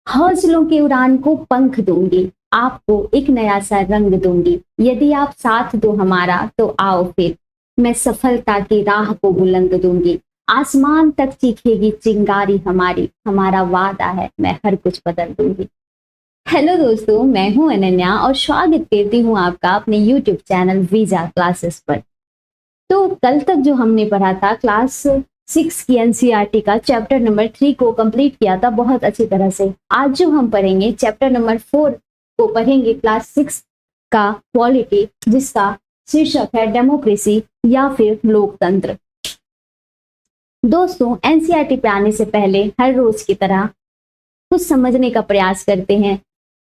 हौसलों की उड़ान को पंख दूंगी, आपको एक नया सा रंग दूंगी। यदि आप साथ दो हमारा तो आओ फिर, मैं सफलता की राह को बुलंद दूंगी। आसमान तक चीखेगी चिंगारी हमारी, हमारा वादा है मैं हर कुछ बदल दूंगी। हेलो दोस्तों, मैं हूं अनन्या और स्वागत करती हूं आपका अपने यूट्यूब चैनल वीजा क्लासेस पर। तो कल तक जो हमने पढ़ा था क्लास 6 की एनसीईआरटी का चैप्टर नंबर 3 को कंप्लीट किया था बहुत अच्छी तरह से। आज जो हम पढ़ेंगे चैप्टर नंबर 4 को पढ़ेंगे क्लास 6 का पॉलिटी, जिसका शीर्षक है डेमोक्रेसी या फिर लोकतंत्र। दोस्तों, एनसीईआरटी पे आने से पहले हर रोज की तरह कुछ समझने का प्रयास करते हैं।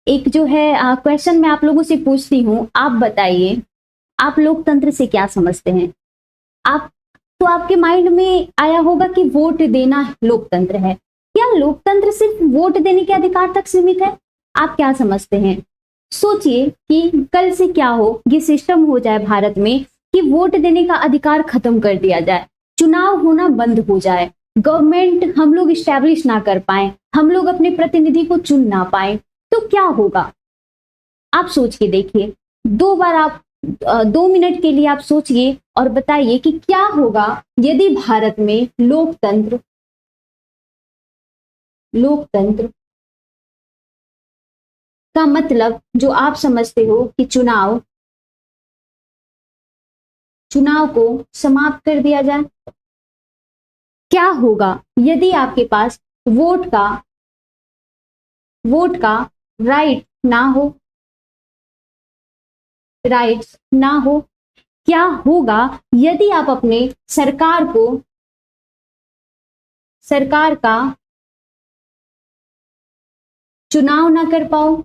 एक जो है क्वेश्चन मैं आप लोगों से पूछती हूँ, आप बताइए आप लोकतंत्र से क्या समझते हैं। आप तो आपके माइंड में आया होगा कि वोट देना लोकतंत्र है। क्या लोकतंत्र सिर्फ वोट देने के अधिकार तक सीमित है? आप क्या समझते हैं? सोचिए कि कल से क्या हो, ये सिस्टम हो जाए भारत में कि वोट देने का अधिकार खत्म कर दिया जाए, चुनाव होना बंद हो जाए, गवर्नमेंट हम लोग स्टैब्लिश ना कर पाए, हम लोग अपने प्रतिनिधि को चुन ना पाए, तो क्या होगा? आप सोच के देखिए। 2 बार आप 2 मिनट के लिए आप सोचिए और बताइए कि क्या होगा यदि भारत में लोकतंत्र लोकतंत्र का मतलब जो आप समझते हो कि चुनाव को समाप्त कर दिया जाए। क्या होगा यदि आपके पास वोट का राइट्स ना हो? क्या होगा यदि आप अपने सरकार का चुनाव ना कर पाओ?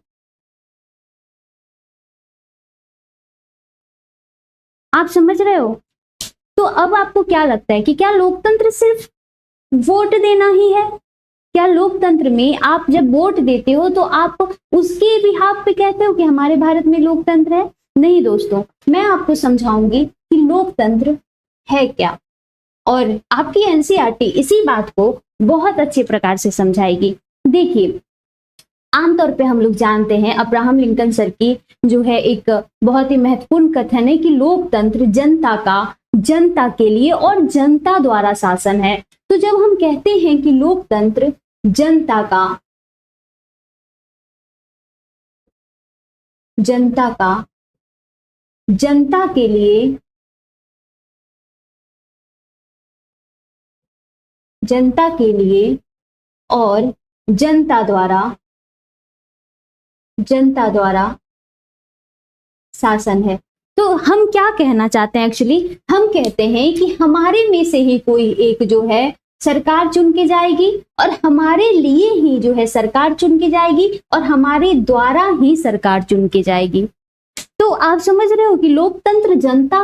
आप समझ रहे हो? तो अब आपको क्या लगता है कि क्या लोकतंत्र सिर्फ वोट देना ही है? क्या लोकतंत्र में आप जब वोट देते हो तो आप उसके बिहाफ पे कहते हो कि हमारे भारत में लोकतंत्र है? नहीं दोस्तों, मैं आपको समझाऊंगी कि लोकतंत्र है क्या, और आपकी एनसीईआरटी इसी बात को बहुत अच्छे प्रकार से समझाएगी। देखिए, आमतौर पे हम लोग जानते हैं अब्राहम लिंकन सर की जो है एक बहुत ही महत्वपूर्ण कथन है कि लोकतंत्र जनता के लिए और जनता द्वारा शासन है। तो जब हम कहते हैं कि लोकतंत्र जनता का जनता का जनता के लिए जनता के लिए और जनता द्वारा शासन है, तो हम क्या कहना चाहते हैं? एक्चुअली हम कहते हैं कि हमारे में से ही कोई एक जो है सरकार चुन के जाएगी और हमारे लिए ही जो है सरकार चुन के जाएगी और हमारे द्वारा ही सरकार चुन के जाएगी। तो आप समझ रहे हो कि लोकतंत्र जनता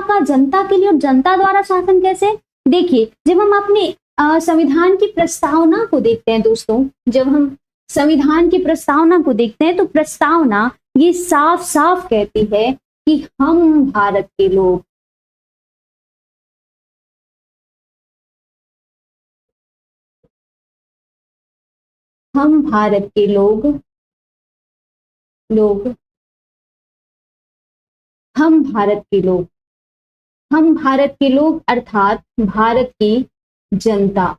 के लिए और जनता द्वारा शासन कैसे? देखिए, जब हम अपने संविधान की प्रस्तावना को देखते हैं दोस्तों, जब हम संविधान की प्रस्तावना को देखते हैं तो प्रस्तावना ये साफ साफ कहती है कि हम भारत के लोग हम भारत के लोग हम भारत के लोग हम भारत के लोग अर्थात भारत की जनता।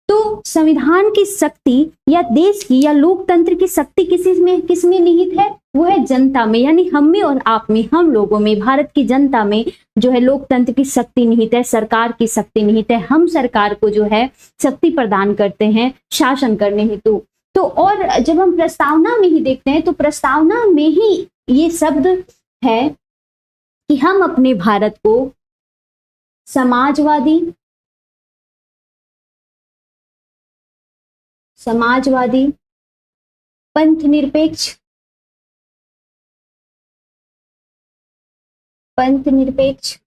तो संविधान की शक्ति या देश की या लोकतंत्र की शक्ति किसमें निहित है? वो है जनता में, यानी हम में और आप में, हम लोगों में, भारत की जनता में जो है लोकतंत्र की शक्ति निहित है, सरकार की शक्ति निहित है। हम सरकार को जो है शक्ति प्रदान करते हैं शासन करने हेतु। तो और जब हम प्रस्तावना में ही देखते हैं तो प्रस्तावना में ही ये शब्द है कि हम अपने भारत को समाजवादी समाजवादी पंथ निरपेक्ष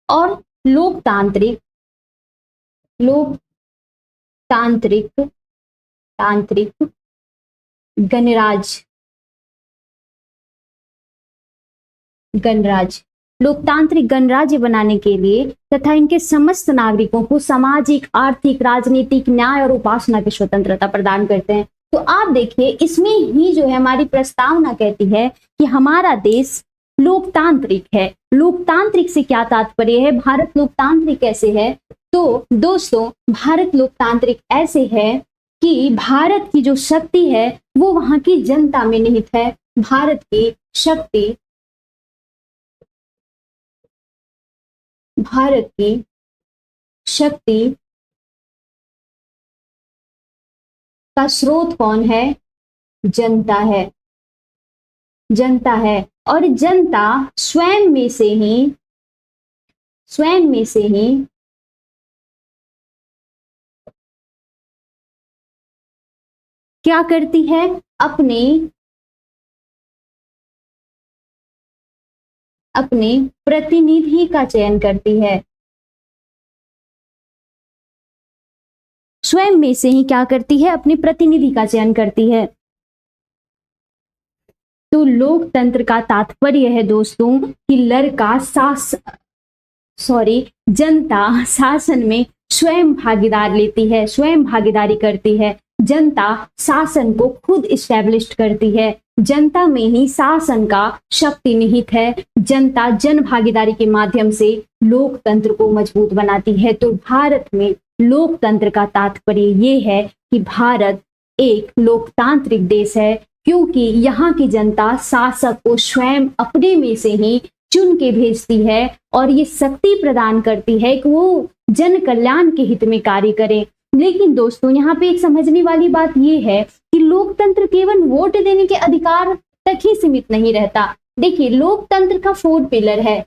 और लोकतांत्रिक लोकतांत्रिक तांत्रिक गणराज्य लोकतांत्रिक गणराज्य बनाने के लिए तथा इनके समस्त नागरिकों को सामाजिक, आर्थिक, राजनीतिक, न्याय और उपासना की स्वतंत्रता प्रदान करते हैं। तो आप देखिए इसमें ही जो है हमारी प्रस्तावना कहती है कि हमारा देश लोकतांत्रिक है। लोकतांत्रिक से क्या तात्पर्य है, भारत लोकतांत्रिक कैसे है? तो दोस्तों भारत लोकतांत्रिक ऐसे है कि भारत की जो शक्ति है वो वहां की जनता में निहित है। भारत की शक्ति, भारत की शक्ति का स्रोत कौन है? जनता है, जनता है। और जनता स्वयं में से ही क्या करती है? अपने प्रतिनिधि का चयन करती है। स्वयं में से ही क्या करती है? अपने प्रतिनिधि का चयन करती है। तो लोकतंत्र का तात्पर्य है दोस्तों कि जनता शासन में स्वयं भागीदार लेती है, स्वयं भागीदारी करती है। जनता शासन को खुद इस्टेब्लिश करती है। जनता में ही शासन का शक्ति निहित है। जनता जन भागीदारी के माध्यम से लोकतंत्र को मजबूत बनाती है। तो भारत में लोकतंत्र का तात्पर्य ये है कि भारत एक लोकतांत्रिक देश है, क्योंकि यहाँ की जनता शासक को स्वयं अपने में से ही चुन के भेजती है और ये शक्ति प्रदान करती है कि वो जन कल्याण के हित में कार्य करें। लेकिन दोस्तों यहाँ पे एक समझने वाली बात ये है कि लोकतंत्र केवल वोट देने के अधिकार तक ही सीमित नहीं रहता। देखिए लोकतंत्र का 4 पिलर है।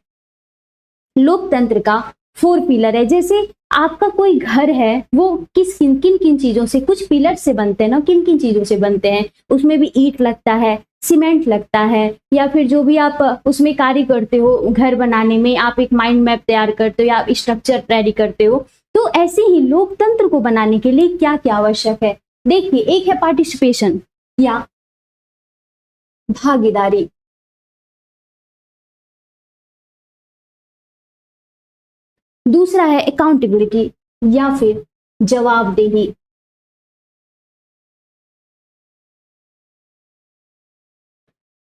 लोकतंत्र का 4 पिलर है। जैसे आपका कोई घर है वो किन किन चीजों से, कुछ पिलर से बनते हैं ना, किन किन चीजों से बनते हैं? उसमें भी ईंट लगता है, सीमेंट लगता है, या फिर जो भी आप उसमें कार्य करते हो घर बनाने में, आप एक माइंड मैप तैयार करते हो या आप स्ट्रक्चर रेडी करते हो। तो ऐसे ही लोकतंत्र को बनाने के लिए क्या क्या आवश्यक है? देखिए एक है पार्टिसिपेशन या भागीदारी, दूसरा है अकाउंटेबिलिटी या फिर जवाबदेही,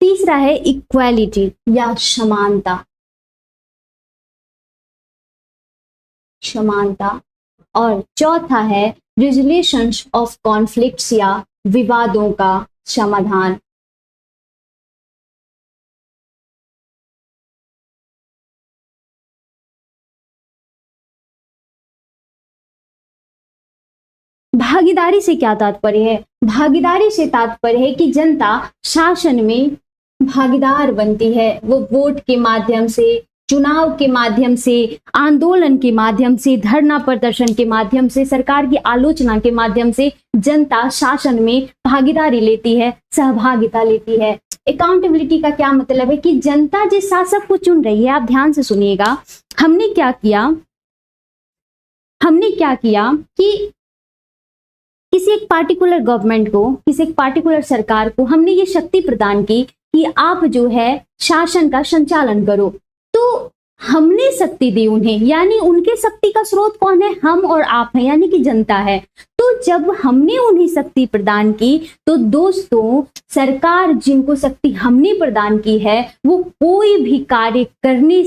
तीसरा है इक्वालिटी या समानता, और चौथा है रिजोल्यूशन ऑफ कॉन्फ्लिक्ट्स या विवादों का समाधान। भागीदारी से क्या तात्पर्य है? भागीदारी से तात्पर्य है कि जनता शासन में भागीदार बनती है। वो वोट के माध्यम से, चुनाव के माध्यम से, आंदोलन के माध्यम से, धरना प्रदर्शन के माध्यम से, सरकार की आलोचना के माध्यम से जनता शासन में भागीदारी लेती है, सहभागिता लेती है। अकाउंटेबिलिटी का क्या मतलब है कि जनता जिस शासक को चुन रही है, आप ध्यान से सुनिएगा, हमने क्या किया कि किसी एक पार्टिकुलर गवर्नमेंट को, किसी एक पार्टिकुलर सरकार को हमने ये शक्ति प्रदान की कि आप जो है शासन का संचालन करो। तो हमने शक्ति दी उन्हें, यानी उनके शक्ति का स्रोत कौन है? हम और आप हैं, यानी कि जनता है। तो जब हमने उन्हें शक्ति प्रदान की तो दोस्तों सरकार जिनको शक्ति हमने प्रदान की है वो कोई भी कार्य करने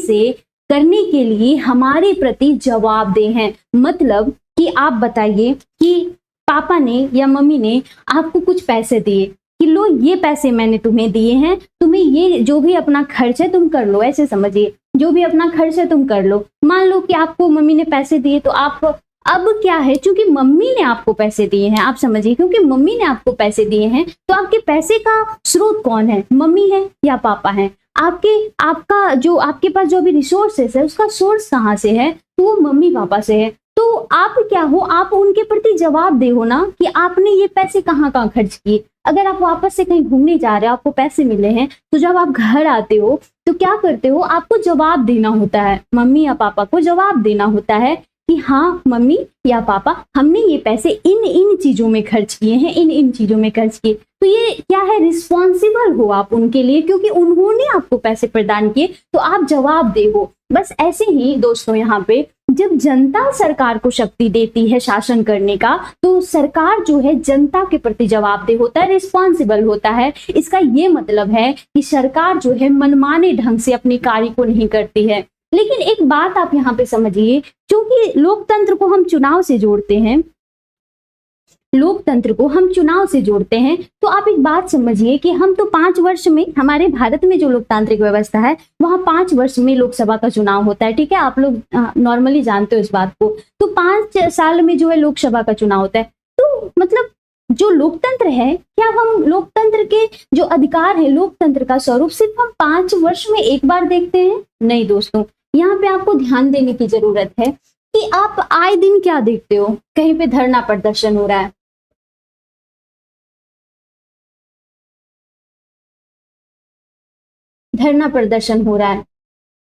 के लिए हमारे प्रति जवाबदेह हैं। मतलब कि आप बताइए कि पापा ने या मम्मी ने आपको कुछ पैसे दिए कि लो ये पैसे मैंने तुम्हें दिए हैं, तुम्हें ये जो भी अपना खर्च है तुम कर लो, ऐसे समझिए, जो भी अपना खर्च है तुम कर लो। मान लो कि आपको मम्मी ने पैसे दिए तो आप अब क्या है, क्योंकि मम्मी ने आपको पैसे दिए हैं, आप समझिए, क्योंकि मम्मी ने आपको पैसे दिए हैं तो आपके पैसे का स्रोत कौन है? मम्मी है या पापा है? आपका जो आपके पास जो भी रिसोर्सेस है उसका सोर्स कहाँ से है? तो वो मम्मी पापा से है। तो आप क्या हो, आप उनके प्रति जवाबदेह हो ना कि आपने ये पैसे कहाँ कहाँ खर्च किए। अगर आप वापस से कहीं घूमने जा रहे हो, आपको पैसे मिले हैं, तो जब आप घर आते हो तो क्या करते हो? आपको जवाब देना होता है, मम्मी या पापा को जवाब देना होता है कि हाँ मम्मी या पापा, हमने ये पैसे इन इन चीजों में खर्च किए हैं, इन इन चीजों में खर्च किए। तो ये क्या है, रिस्पॉन्सिबल हो आप उनके लिए, क्योंकि उन्होंने आपको पैसे प्रदान किए तो आप जवाबदेह हो। बस ऐसे ही दोस्तों, यहाँ पे जब जनता सरकार को शक्ति देती है शासन करने का, तो सरकार जो है जनता के प्रति जवाबदेह होता है, रिस्पॉन्सिबल होता है। इसका ये मतलब है कि सरकार जो है मनमाने ढंग से अपने कार्य को नहीं करती है। लेकिन एक बात आप यहाँ पे समझिए, क्योंकि लोकतंत्र को हम चुनाव से जोड़ते हैं, लोकतंत्र को हम चुनाव से जोड़ते हैं, तो आप एक बात समझिए कि हम तो 5 वर्ष में, हमारे भारत में जो लोकतांत्रिक व्यवस्था है वहां 5 वर्ष में लोकसभा का चुनाव होता है। ठीक है, आप लोग नॉर्मली जानते हो इस बात को। तो 5 साल में जो है लोकसभा का चुनाव होता है। तो मतलब जो लोकतंत्र है, क्या हम लोकतंत्र के जो अधिकार है, लोकतंत्र का स्वरूप सिर्फ हम 5 वर्ष में एक बार देखते हैं? नहीं दोस्तों, यहाँ पे आपको ध्यान देने की जरूरत है कि आप आए दिन क्या देखते हो, कहीं पे धरना प्रदर्शन हो रहा है, धरना प्रदर्शन हो रहा है।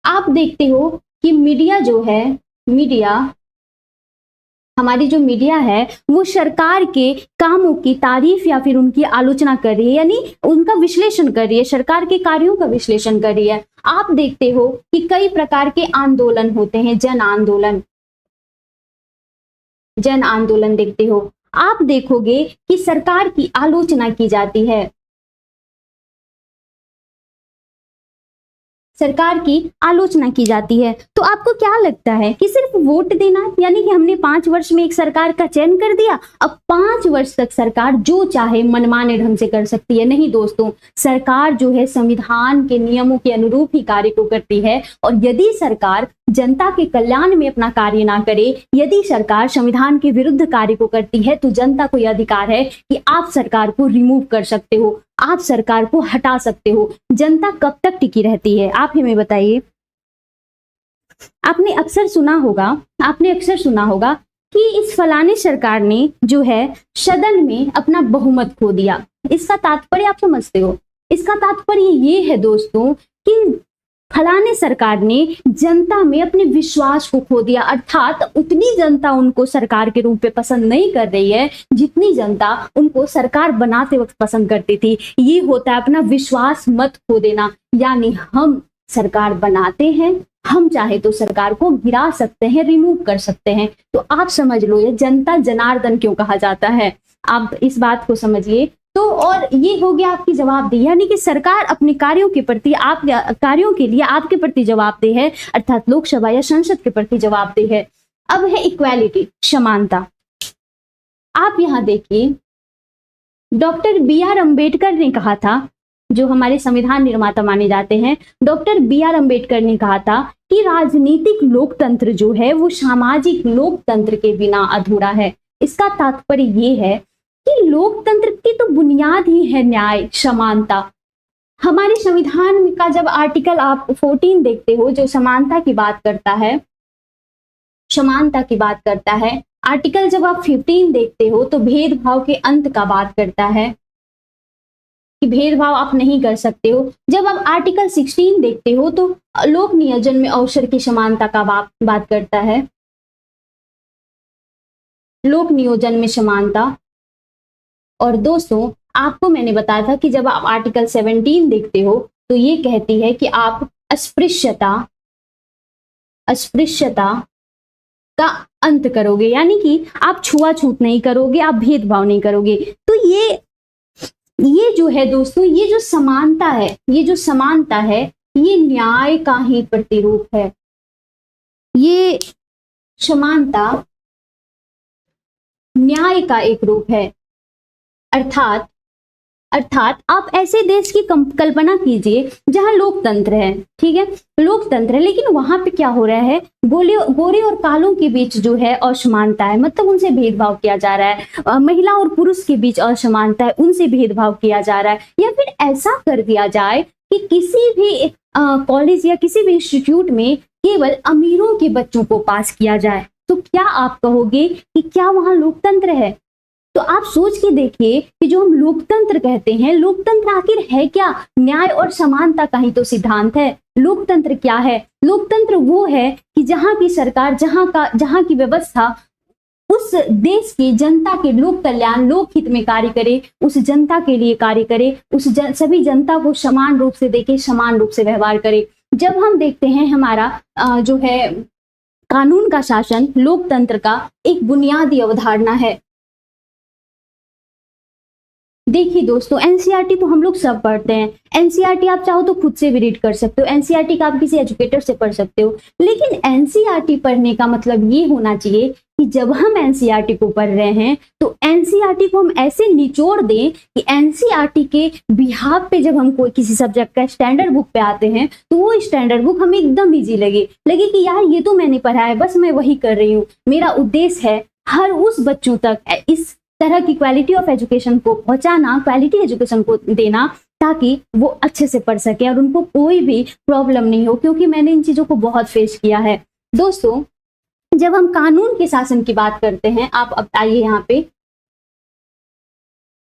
आप देखते हो कि मीडिया जो है, मीडिया, हमारी जो मीडिया है वो सरकार के कामों की तारीफ या फिर उनकी आलोचना कर रही है, यानी उनका विश्लेषण कर रही है, सरकार के कार्यों का विश्लेषण कर रही है। आप देखते हो कि कई प्रकार के आंदोलन होते हैं, जन आंदोलन, जन आंदोलन देखते हो। आप देखोगे कि सरकार की आलोचना की जाती है, सरकार की आलोचना की जाती है। तो आपको क्या लगता है कि सिर्फ वोट देना, यानी कि हमने 5 वर्ष में एक सरकार का चयन कर दिया, अब 5 वर्ष तक सरकार जो चाहे मनमाने ढंग से कर सकती है? नहीं दोस्तों, सरकार जो है संविधान के नियमों के अनुरूप ही कार्य को करती है। और यदि सरकार जनता के कल्याण में अपना कार्य ना करे, यदि सरकार संविधान के विरुद्ध कार्य को करती है, तो जनता को यह अधिकार है कि आप सरकार को रिमूव कर सकते हो, आप सरकार को हटा सकते हो। जनता कब तक टिकी रहती है, आप हमें बताइए। आपने अक्सर सुना होगा कि इस फलाने सरकार ने जो है सदन में अपना बहुमत खो दिया। इसका तात्पर्य आप समझते हो? इसका तात्पर्य ये है दोस्तों कि फलाने सरकार ने जनता में अपने विश्वास को खो दिया, अर्थात उतनी जनता उनको सरकार के रूप में पसंद नहीं कर रही है जितनी जनता उनको सरकार बनाते वक्त पसंद करती थी। ये होता है अपना विश्वास मत खो देना। यानी हम सरकार बनाते हैं, हम चाहे तो सरकार को गिरा सकते हैं, रिमूव कर सकते हैं। तो आप समझ लो ये जनता जनार्दन क्यों कहा जाता है, आप इस बात को समझिए। तो और ये हो गया आपकी जवाबदेही, यानी कि सरकार अपने कार्यों के प्रति, आप कार्यों के लिए आपके प्रति जवाबदेह है, अर्थात लोकसभा या संसद के प्रति जवाबदेह है। अब है इक्वालिटी, समानता। आप यहाँ देखिए, डॉक्टर बी.आर. अम्बेडकर ने कहा था, जो हमारे संविधान निर्माता माने जाते हैं, डॉक्टर बी.आर. अम्बेडकर ने कहा था कि राजनीतिक लोकतंत्र जो है वो सामाजिक लोकतंत्र के बिना अधूरा है। इसका तात्पर्य ये है कि लोकतंत्र की तो बुनियाद ही है न्याय, समानता। हमारे संविधान का जब आर्टिकल आप 14 देखते हो, जो समानता की बात करता है, समानता की बात करता है। आर्टिकल जब आप 15 देखते हो तो भेदभाव के अंत का बात करता है कि भेदभाव आप नहीं कर सकते हो। जब आप आर्टिकल 16 देखते हो तो लोक नियोजन में अवसर की समानता का बात करता है, लोक नियोजन में समानता। और दोस्तों आपको मैंने बताया था कि जब आप आर्टिकल 17 देखते हो तो ये कहती है कि आप अस्पृश्यता का अंत करोगे, यानी कि आप छुआछूत नहीं करोगे, आप भेदभाव नहीं करोगे। तो ये जो है दोस्तों, ये जो समानता है, ये जो समानता है, ये न्याय का ही प्रतिरूप है। ये समानता न्याय का एक रूप है। अर्थात आप ऐसे देश की कल्पना कीजिए जहां लोकतंत्र है, ठीक है, लोकतंत्र है, लेकिन वहां पे क्या हो रहा है, गोरे और कालों के बीच जो है असमानता है, मतलब उनसे भेदभाव किया जा रहा है। महिला और पुरुष के बीच असमानता है, उनसे भेदभाव किया जा रहा है। या फिर ऐसा कर दिया जाए कि किसी भी कॉलेज या किसी भी इंस्टीट्यूट में केवल अमीरों के बच्चों को पास किया जाए, तो क्या आप कहोगे कि क्या वहां लोकतंत्र है? तो आप सोच के देखिए कि जो हम लोकतंत्र कहते हैं, लोकतंत्र आखिर है क्या? न्याय और समानता का ही तो सिद्धांत है। लोकतंत्र क्या है? लोकतंत्र वो है कि जहां की सरकार, जहां की व्यवस्था उस देश की जनता के लोक कल्याण, लोक हित में कार्य करे, उस जनता के लिए कार्य करे, सभी जनता को समान रूप से देखे, समान रूप से व्यवहार करे। जब हम देखते हैं हमारा जो है कानून का शासन लोकतंत्र का एक बुनियादी अवधारणा है। देखिए दोस्तों, एनसीईआरटी तो हम लोग सब पढ़ते हैं। एनसीईआरटी आप चाहो तो खुद से भी रीड कर सकते हो, एनसीईआरटी का आप किसी एजुकेटर से पढ़ सकते हो, लेकिन एनसीईआरटी पढ़ने का मतलब ये होना चाहिए कि जब हम एनसीईआरटी को पढ़ रहे हैं तो एनसीईआरटी को हम ऐसे निचोड़ दें कि एनसीईआरटी के बिहाफ पे जब हम कोई किसी सब्जेक्ट का स्टैंडर्ड बुक पे आते हैं तो वो स्टैंडर्ड बुक हमें एकदम ईजी लगे कि यार ये तो मैंने पढ़ा है, बस मैं वही कर रही हूँ। मेरा उद्देश्य है हर उस बच्चों तक इस तरह की क्वालिटी ऑफ एजुकेशन को पहुंचाना, क्वालिटी एजुकेशन को देना, ताकि वो अच्छे से पढ़ सके और उनको कोई भी प्रॉब्लम नहीं हो, क्योंकि मैंने इन चीजों को बहुत फेस किया है। दोस्तों, जब हम कानून के शासन की बात करते हैं, आप अब आइए यहाँ पे,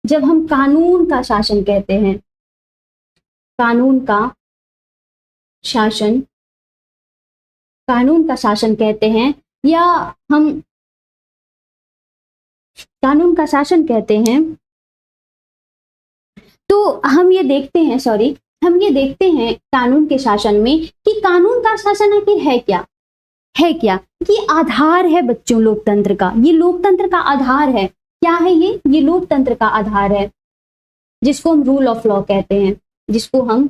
जब हम कानून का शासन कहते हैं, कानून का शासन कहते हैं, या हम कानून का शासन कहते हैं, तो हम ये देखते हैं कानून के शासन में कि कानून का शासन आखिर है क्या कि आधार है बच्चों लोकतंत्र का। ये लोकतंत्र का आधार है। क्या है ये लोकतंत्र का आधार है, जिसको हम रूल ऑफ लॉ कहते हैं, जिसको हम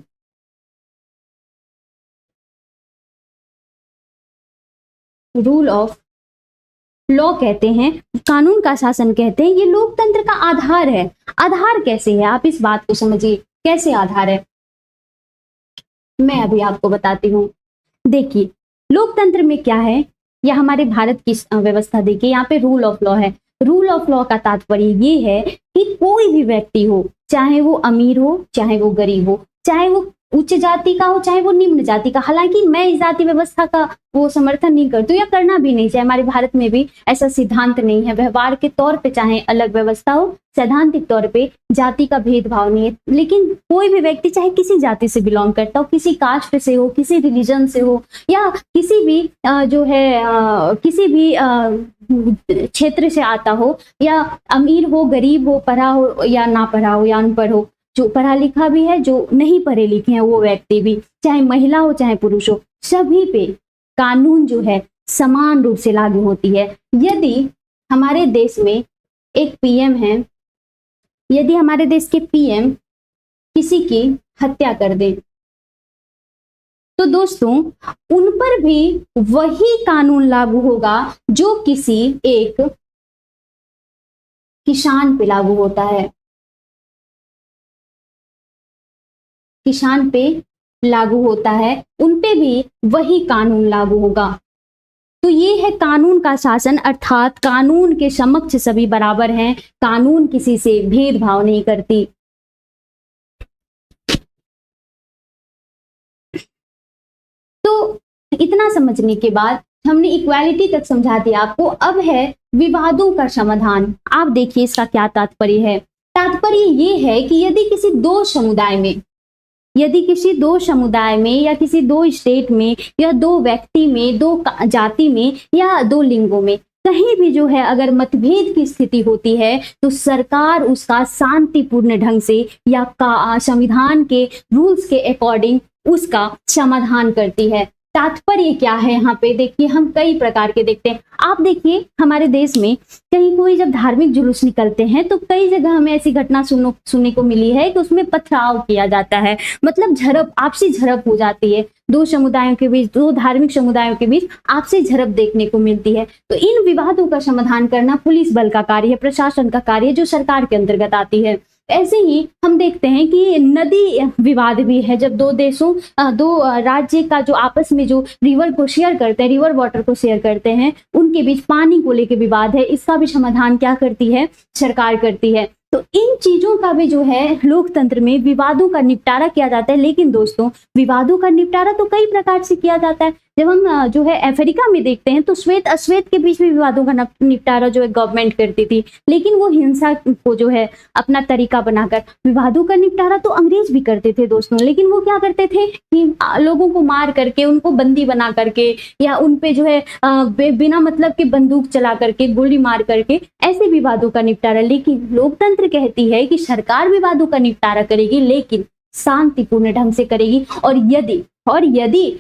रूल ऑफ लॉ कहते हैं, कानून का शासन कहते हैं। ये लोकतंत्र का आधार है। आधार कैसे है, आप इस बात को समझिए, कैसे आधार है, मैं अभी आपको बताती हूँ। देखिए, लोकतंत्र में क्या है, या हमारे भारत की व्यवस्था देखिए, यहाँ पे रूल ऑफ लॉ है। रूल ऑफ लॉ का तात्पर्य ये है कि कोई भी व्यक्ति हो, चाहे वो अमीर हो, चाहे वो गरीब हो, चाहे वो उच्च जाति का हो, चाहे वो निम्न जाति का। हालांकि मैं इस जाति व्यवस्था का वो समर्थन नहीं करती हूँ, या करना भी नहीं चाहिए। हमारे भारत में भी ऐसा सिद्धांत नहीं है। व्यवहार के तौर पे चाहे अलग व्यवस्था हो, सैद्धांतिक तौर पे जाति का भेदभाव नहीं है। लेकिन कोई भी व्यक्ति चाहे किसी जाति से बिलोंग करता हो, किसी कास्ट से हो, किसी रिलीजन से हो, या किसी भी किसी भी क्षेत्र से आता हो, या अमीर हो, गरीब हो, पढ़ा हो या ना पढ़ा हो, या अनपढ़ हो, जो पढ़ा लिखा भी है, जो नहीं पढ़े लिखे हैं वो व्यक्ति भी, चाहे महिला हो चाहे पुरुष हो, सभी पे कानून जो है समान रूप से लागू होती है। यदि हमारे देश में एक पीएम है, यदि हमारे देश के पीएम किसी की हत्या कर दे, तो दोस्तों उन पर भी वही कानून लागू होगा जो किसी एक किसान पे लागू होता है। किसान पे लागू होता है, उन पे भी वही कानून लागू होगा। तो ये है कानून का शासन, अर्थात कानून के समक्ष सभी बराबर हैं, कानून किसी से भेदभाव नहीं करती। तो इतना समझने के बाद हमने इक्वालिटी तक समझा दिया आपको। अब है विवादों का समाधान। आप देखिए इसका क्या तात्पर्य है। तात्पर्य ये है कि यदि किसी दो समुदाय में या किसी दो स्टेट में या दो व्यक्ति में, दो जाति में या दो लिंगों में कहीं भी जो है अगर मतभेद की स्थिति होती है, तो सरकार उसका शांतिपूर्ण ढंग से या संविधान के रूल्स के अकॉर्डिंग उसका समाधान करती है। तात्पर्य क्या है यहाँ पे देखिए, हम कई प्रकार के देखते हैं। आप देखिए हमारे देश में कहीं कोई जब धार्मिक जुलूस निकलते हैं तो कई जगह हमें ऐसी घटना सुनने को मिली है कि उसमें पथराव किया जाता है, मतलब आपसी झड़प हो जाती है। दो समुदायों के बीच, दो धार्मिक समुदायों के बीच आपसी झड़प देखने को मिलती है। तो इन विवादों का समाधान करना पुलिस बल का कार्य है, प्रशासन का कार्य है, जो सरकार के अंतर्गत आती है। ऐसे ही हम देखते हैं कि नदी विवाद भी है। जब दो राज्य का जो आपस में जो रिवर को शेयर करते हैं, रिवर वाटर को शेयर करते हैं, उनके बीच पानी को लेकर विवाद है, इसका भी समाधान क्या करती है, सरकार करती है। तो इन चीजों का भी जो है लोकतंत्र में विवादों का निपटारा किया जाता है। लेकिन दोस्तों विवादों का निपटारा तो कई प्रकार से किया जाता है। जब हम जो है अफ्रीका में देखते हैं तो श्वेत अश्वेत के बीच में विवादों का निपटारा जो है गवर्नमेंट करती थी, लेकिन वो हिंसा को जो है अपना तरीका बनाकर विवादों का निपटारा तो अंग्रेज भी करते थे दोस्तों, लेकिन वो क्या करते थे कि लोगों को मार करके, उनको बंदी बना करके, या उन पे जो है बिना मतलब के बंदूक चला करके, गोली मार करके ऐसे विवादों का निपटारा। लेकिन लोकतंत्र कहती है कि सरकार विवादों का निपटारा करेगी, लेकिन शांतिपूर्ण ढंग से करेगी। और यदि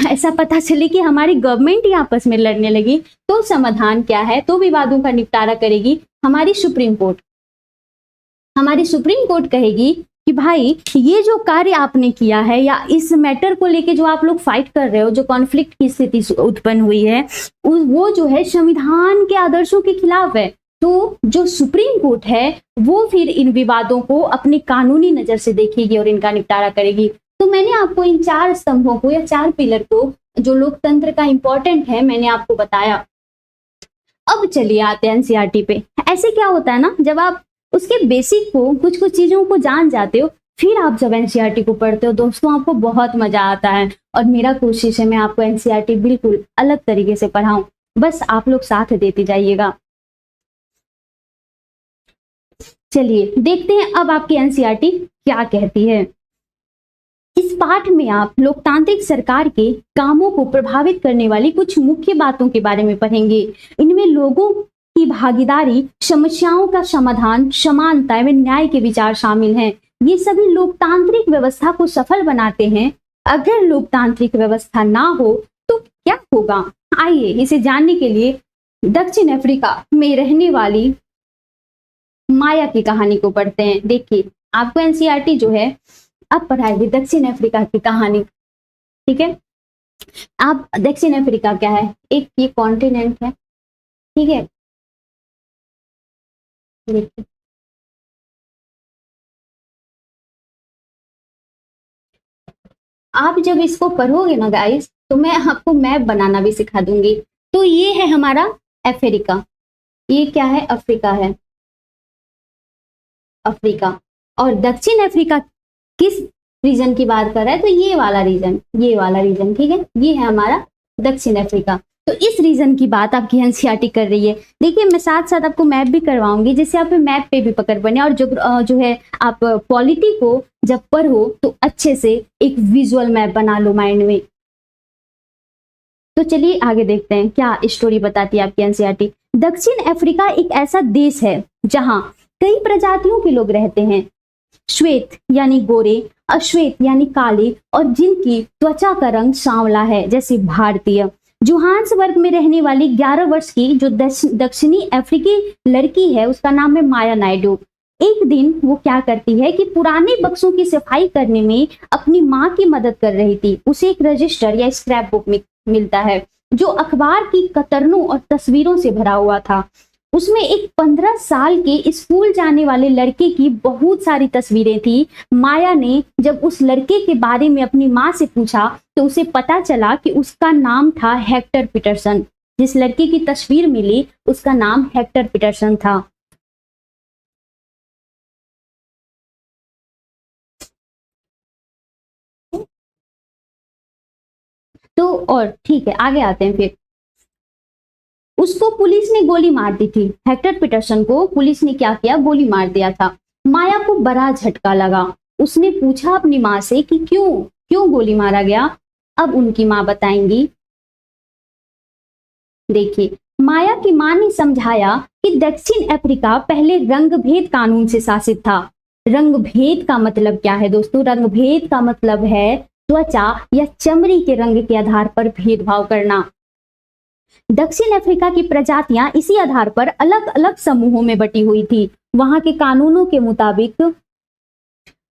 ऐसा पता चले कि हमारी गवर्नमेंट ही आपस में लड़ने लगी, तो समाधान क्या है, तो विवादों का निपटारा करेगी हमारी सुप्रीम कोर्ट। हमारी सुप्रीम कोर्ट कहेगी कि भाई ये जो कार्य आपने किया है, या इस मैटर को लेके जो आप लोग फाइट कर रहे हो, जो कॉन्फ्लिक्ट की स्थिति उत्पन्न हुई है, वो जो है संविधान के आदर्शों के खिलाफ है। तो जो सुप्रीम कोर्ट है वो फिर इन विवादों को अपनी कानूनी नजर से देखेगी और इनका निपटारा करेगी। तो मैंने आपको इन 4 स्तंभों को या 4 पिलर को, जो लोकतंत्र का इंपॉर्टेंट है, मैंने आपको बताया। अब चलिए आते हैं एनसीईआरटी पे। ऐसे क्या होता है ना, जब आप उसके बेसिक को, कुछ कुछ चीजों को जान जाते हो, फिर आप जब एनसीईआरटी को पढ़ते हो दोस्तों, आपको बहुत मजा आता है। और मेरा कोशिश है मैं आपको एनसीईआरटी बिल्कुल अलग तरीके से पढ़ाऊं, बस आप लोग साथ देते जाइएगा। चलिए देखते हैं अब आपकी एनसीईआरटी क्या कहती है। इस पाठ में आप लोकतांत्रिक सरकार के कामों को प्रभावित करने वाली कुछ मुख्य बातों के बारे में पढ़ेंगे। इनमें लोगों की भागीदारी, समस्याओं का समाधान, समानता एवं न्याय के विचार शामिल हैं। ये सभी लोकतांत्रिक व्यवस्था को सफल बनाते हैं। अगर लोकतांत्रिक व्यवस्था ना हो तो क्या होगा? आइए इसे जानने के लिए दक्षिण अफ्रीका में रहने वाली माया की कहानी को पढ़ते हैं। देखिए आपको एनसीईआरटी जो है अब पढ़ाएगी दक्षिण अफ्रीका की कहानी, ठीक है। आप दक्षिण अफ्रीका क्या है, एक ये कॉन्टिनेंट है, ठीक है। देखिए आप जब इसको पढ़ोगे ना गाइस, तो मैं आपको मैप बनाना भी सिखा दूंगी। तो ये है हमारा अफ्रीका, ये क्या है, अफ्रीका है, अफ्रीका। और दक्षिण अफ्रीका किस रीजन की बात कर रहा है, तो ये वाला रीजन, ये वाला रीजन, ठीक है, ये है हमारा दक्षिण अफ्रीका। तो इस रीजन की बात आपकी एनसीईआरटी कर रही है। देखिए मैं साथ साथ आपको मैप भी करवाऊंगी, जिससे आप मैप पे भी पकड़ बने, और जो है आप पॉलिटी को जब पढ़ो तो अच्छे से एक विजुअल मैप बना लो माइंड में। तो चलिए आगे देखते हैं क्या स्टोरी बताती है आपकी एनसीईआरटी। दक्षिण अफ्रीका एक ऐसा देश है जहां कई प्रजातियों के लोग रहते हैं। श्वेत यानी गोरे, अश्वेत यानी काले, और जिनकी त्वचा का रंग सांवला है, जैसे भारतीय। जोहान्सबर्ग में रहने वाली 11 वर्ष की जो दक्षिणी अफ्रीकी लड़की है, उसका नाम है माया नायडू। एक दिन वो क्या करती है कि पुराने बक्सों की सफाई करने में अपनी माँ की मदद कर रही थी। उसे एक रजिस्टर या स्क्रैप बुक मिलता है जो अखबार की कतरनों और तस्वीरों से भरा हुआ था। उसमें एक 15 साल के स्कूल जाने वाले लड़के की बहुत सारी तस्वीरें थी। माया ने जब उस लड़के के बारे में अपनी माँ से पूछा तो उसे पता चला कि उसका नाम था हेक्टर पीटरसन। जिस लड़के की तस्वीर मिली उसका नाम हेक्टर पीटरसन था। तो और ठीक है, आगे आते हैं। फिर उसको पुलिस ने गोली मार दी थी। हेक्टर पीटरसन को पुलिस ने क्या किया, गोली मार दिया था। माया को बड़ा झटका लगा। उसने पूछा अपनी माँ से कि क्यों क्यों गोली मारा गया। अब उनकी माँ बताएंगी। देखिए माया की माँ ने समझाया कि दक्षिण अफ्रीका पहले रंगभेद कानून से शासित था। रंगभेद का मतलब क्या है दोस्तों? रंगभेद का मतलब है त्वचा या चमड़ी के रंग के आधार पर भेदभाव करना। दक्षिण अफ्रीका की प्रजातियां इसी आधार पर अलग अलग समूहों में बटी हुई थी। वहां के कानूनों के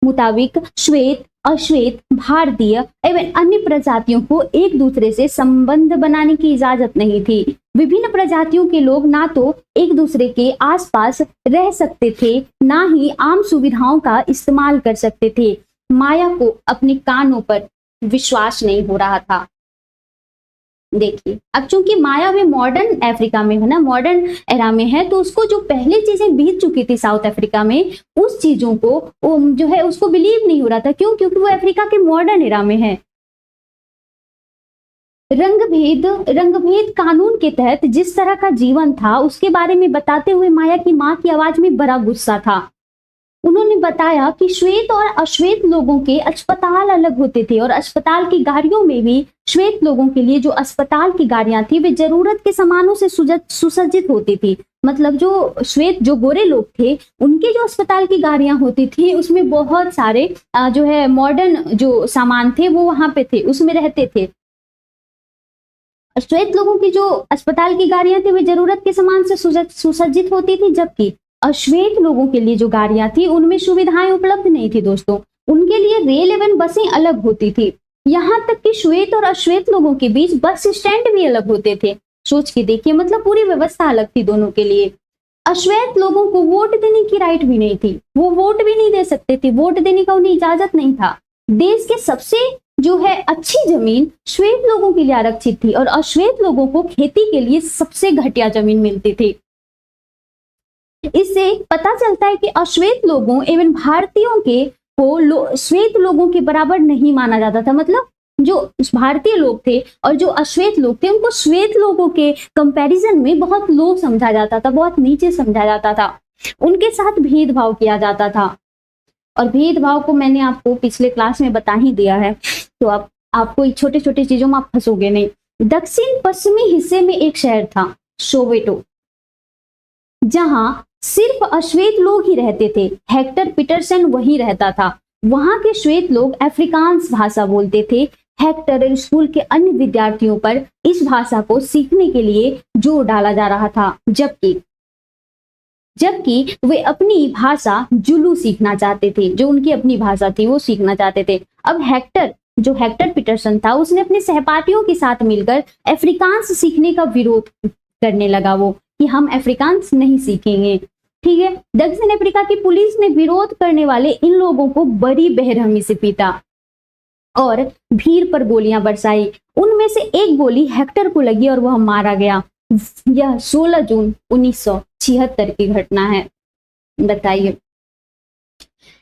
मुताबिक श्वेत, अश्वेत, भारतीय एवं अन्य प्रजातियों को एक दूसरे से संबंध बनाने की इजाजत नहीं थी। विभिन्न प्रजातियों के लोग ना तो एक दूसरे के आसपास रह सकते थे, ना ही आम सुविधाओं का इस्तेमाल कर सकते थे। माया को अपने कानों पर विश्वास नहीं हो रहा था। देखिए अब चूंकि माया में मॉडर्न अफ्रीका में है ना, मॉडर्न एरा में है, तो उसको जो पहले चीजें बीत चुकी थी साउथ अफ्रीका में, उस चीजों को जो है उसको बिलीव नहीं हो रहा था। क्यों? क्योंकि वो अफ्रीका के मॉडर्न एरा में है। रंगभेद कानून के तहत जिस तरह का जीवन था उसके बारे में बताते हुए माया की मां की आवाज में बड़ा गुस्सा था। उन्होंने बताया कि श्वेत और अश्वेत लोगों के अस्पताल अलग होते थे और अस्पताल की गाड़ियों में भी श्वेत लोगों के लिए जो अस्पताल की गाड़ियां थी वे जरूरत के सामानों से सुसज्जित होती थी। मतलब जो श्वेत जो गोरे लोग थे उनके जो अस्पताल की गाड़ियां होती थी उसमें बहुत सारे जो है मॉडर्न जो सामान थे वो वहां पे थे, उसमें रहते थे। श्वेत लोगों की जो अस्पताल की गाड़ियां थी वे जरूरत के सामान से सुसज्जित होती थी, जबकि अश्वेत लोगों के लिए जो गाड़ियां थी उनमें सुविधाएं उपलब्ध नहीं थी दोस्तों। उनके लिए रेल एवं बसें अलग होती थी। यहाँ तक कि श्वेत और अश्वेत लोगों के बीच बस स्टैंड भी अलग होते थे। सोच के देखिए, मतलब पूरी व्यवस्था अलग थी दोनों के लिए। अश्वेत लोगों को वोट देने की राइट भी नहीं थी, वो वोट भी नहीं दे सकते थे, वोट देने का उन्हें इजाजत नहीं था। देश के सबसे जो है अच्छी जमीन श्वेत लोगों के लिए आरक्षित थी और अश्वेत लोगों को खेती के लिए सबसे घटिया जमीन मिलती थी। इससे पता चलता है कि अश्वेत लोगों एवं भारतीयों के को श्वेत लोगों के बराबर नहीं माना जाता था। मतलब जो भारतीय लोग थे और जो अश्वेत लोग थे उनको श्वेत लोगों के कंपैरिजन में बहुत लो समझा जाता था, बहुत नीचे समझा जाता था। उनके साथ भेदभाव किया जाता था और भेदभाव को मैंने आपको पिछले क्लास में बता ही दिया है, तो अब आपको छोटे छोटे चीजों में आप फंसोगे नहीं। दक्षिण पश्चिमी हिस्से में एक शहर था सोवेटो, जहां सिर्फ अश्वेत लोग ही रहते थे। हेक्टर पीटरसन वहीं रहता था। वहां के श्वेत लोग अफ्रीकांस भाषा बोलते थे। हेक्टर स्कूल के अन्य विद्यार्थियों पर इस भाषा को सीखने के लिए जोर डाला जा रहा था, जबकि वे अपनी भाषा जुलू सीखना चाहते थे, जो उनकी अपनी भाषा थी वो सीखना चाहते थे। अब हेक्टर पीटरसन था, उसने अपने सहपाठियों के साथ मिलकर अफ्रीकांस सीखने का विरोध करने लगा, वो कि हम अफ्रीकांस नहीं सीखेंगे। ठीक है, दक्षिण अफ्रीका की पुलिस ने विरोध करने वाले इन लोगों को बड़ी बेरहमी से पीटा और भीड़ पर गोलियां बरसाई। उनमें से एक गोली हेक्टर को लगी और वह मारा गया। यह 16 जून 1976 की घटना है। बताइए,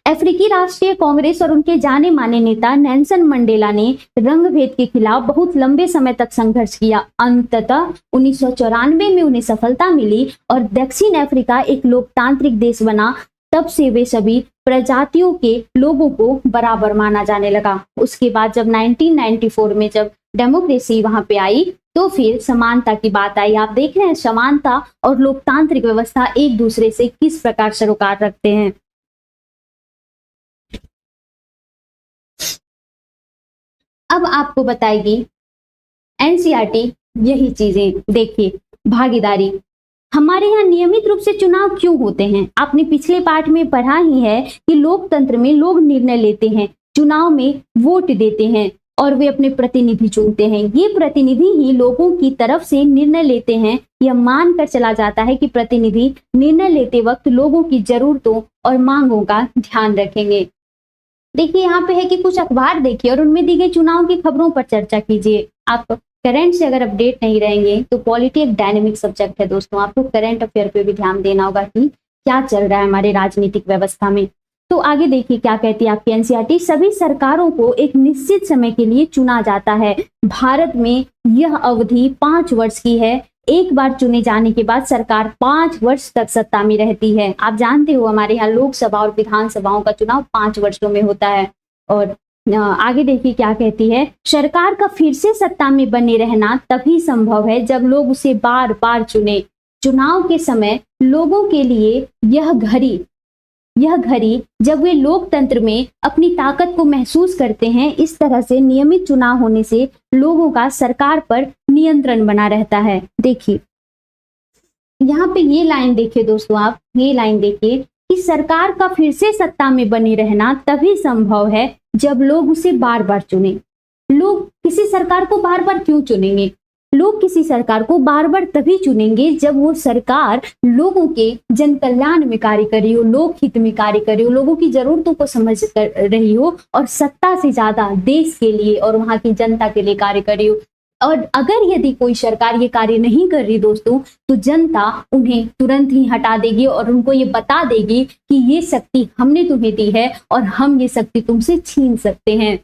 अफ्रीकी राष्ट्रीय कांग्रेस और उनके जाने माने नेता नेल्सन मंडेला ने रंगभेद के खिलाफ बहुत लंबे समय तक संघर्ष किया। अंततः 1994 में उन्हें सफलता मिली और दक्षिण अफ्रीका एक लोकतांत्रिक देश बना। तब से वे सभी प्रजातियों के लोगों को बराबर माना जाने लगा। उसके बाद जब 1994 में जब डेमोक्रेसी वहां पे आई तो फिर समानता की बात आई। आप देख रहे हैं समानता और लोकतांत्रिक व्यवस्था एक दूसरे से किस प्रकार सरोकार रखते हैं। अब आपको बताएगी एनसीईआरटी यही चीजें। देखिए, भागीदारी, हमारे यहाँ नियमित रूप से चुनाव क्यों होते हैं? आपने पिछले पाठ में पढ़ा ही है कि लोकतंत्र में लोग निर्णय लेते हैं, चुनाव में वोट देते हैं और वे अपने प्रतिनिधि चुनते हैं। ये प्रतिनिधि ही लोगों की तरफ से निर्णय लेते हैं। यह मानकर चला जाता है कि प्रतिनिधि निर्णय लेते वक्त लोगों की जरूरतों और मांगों का ध्यान रखेंगे। देखिए, यहाँ पे है कि कुछ अखबार देखिए और उनमें दी गई चुनाव की खबरों पर चर्चा कीजिए। आप करंट से अगर अपडेट नहीं रहेंगे तो पॉलिटी एक डायनेमिक सब्जेक्ट है दोस्तों, आपको करंट अफेयर पे भी ध्यान देना होगा कि क्या चल रहा है हमारे राजनीतिक व्यवस्था में। तो आगे देखिए क्या कहती है आपकी एनसीईआरटी। सभी सरकारों को एक निश्चित समय के लिए चुना जाता है। भारत में यह अवधि 5 वर्ष की है। एक बार चुने जाने के बाद सरकार 5 वर्ष तक सत्ता में रहती है। आप जानते हो हमारे यहाँ लोकसभा और विधानसभाओं का चुनाव 5 वर्षों में होता है। और आगे देखिए क्या कहती है। सरकार का फिर से सत्ता में बने रहना तभी संभव है जब लोग उसे बार बार चुने। चुनाव के समय लोगों के लिए यह घड़ी जब वे लोकतंत्र में अपनी ताकत को महसूस करते हैं। इस तरह से नियमित चुनाव होने से लोगों का सरकार पर नियंत्रण बना रहता है। देखिए यहाँ पे ये लाइन देखिए दोस्तों, आप ये लाइन देखिए कि सरकार का फिर से सत्ता में बने रहना तभी संभव है जब लोग उसे बार बार चुने। लोग किसी सरकार को बार बार क्यों चुनेंगे? लोग किसी सरकार को बार बार तभी चुनेंगे जब वो सरकार लोगों के जन कल्याण में कार्य करी हो, लोक हित में कार्य करी हो, लोगों की जरूरतों को समझ कर रही हो और सत्ता से ज्यादा देश के लिए और वहां की जनता के लिए कार्य करी हो। और अगर यदि कोई सरकार ये कार्य नहीं कर रही दोस्तों, तो जनता उन्हें तुरंत ही हटा देगी और उनको ये बता देगी कि ये शक्ति हमने तुम्हें दी है और हम ये शक्ति तुमसे छीन सकते हैं।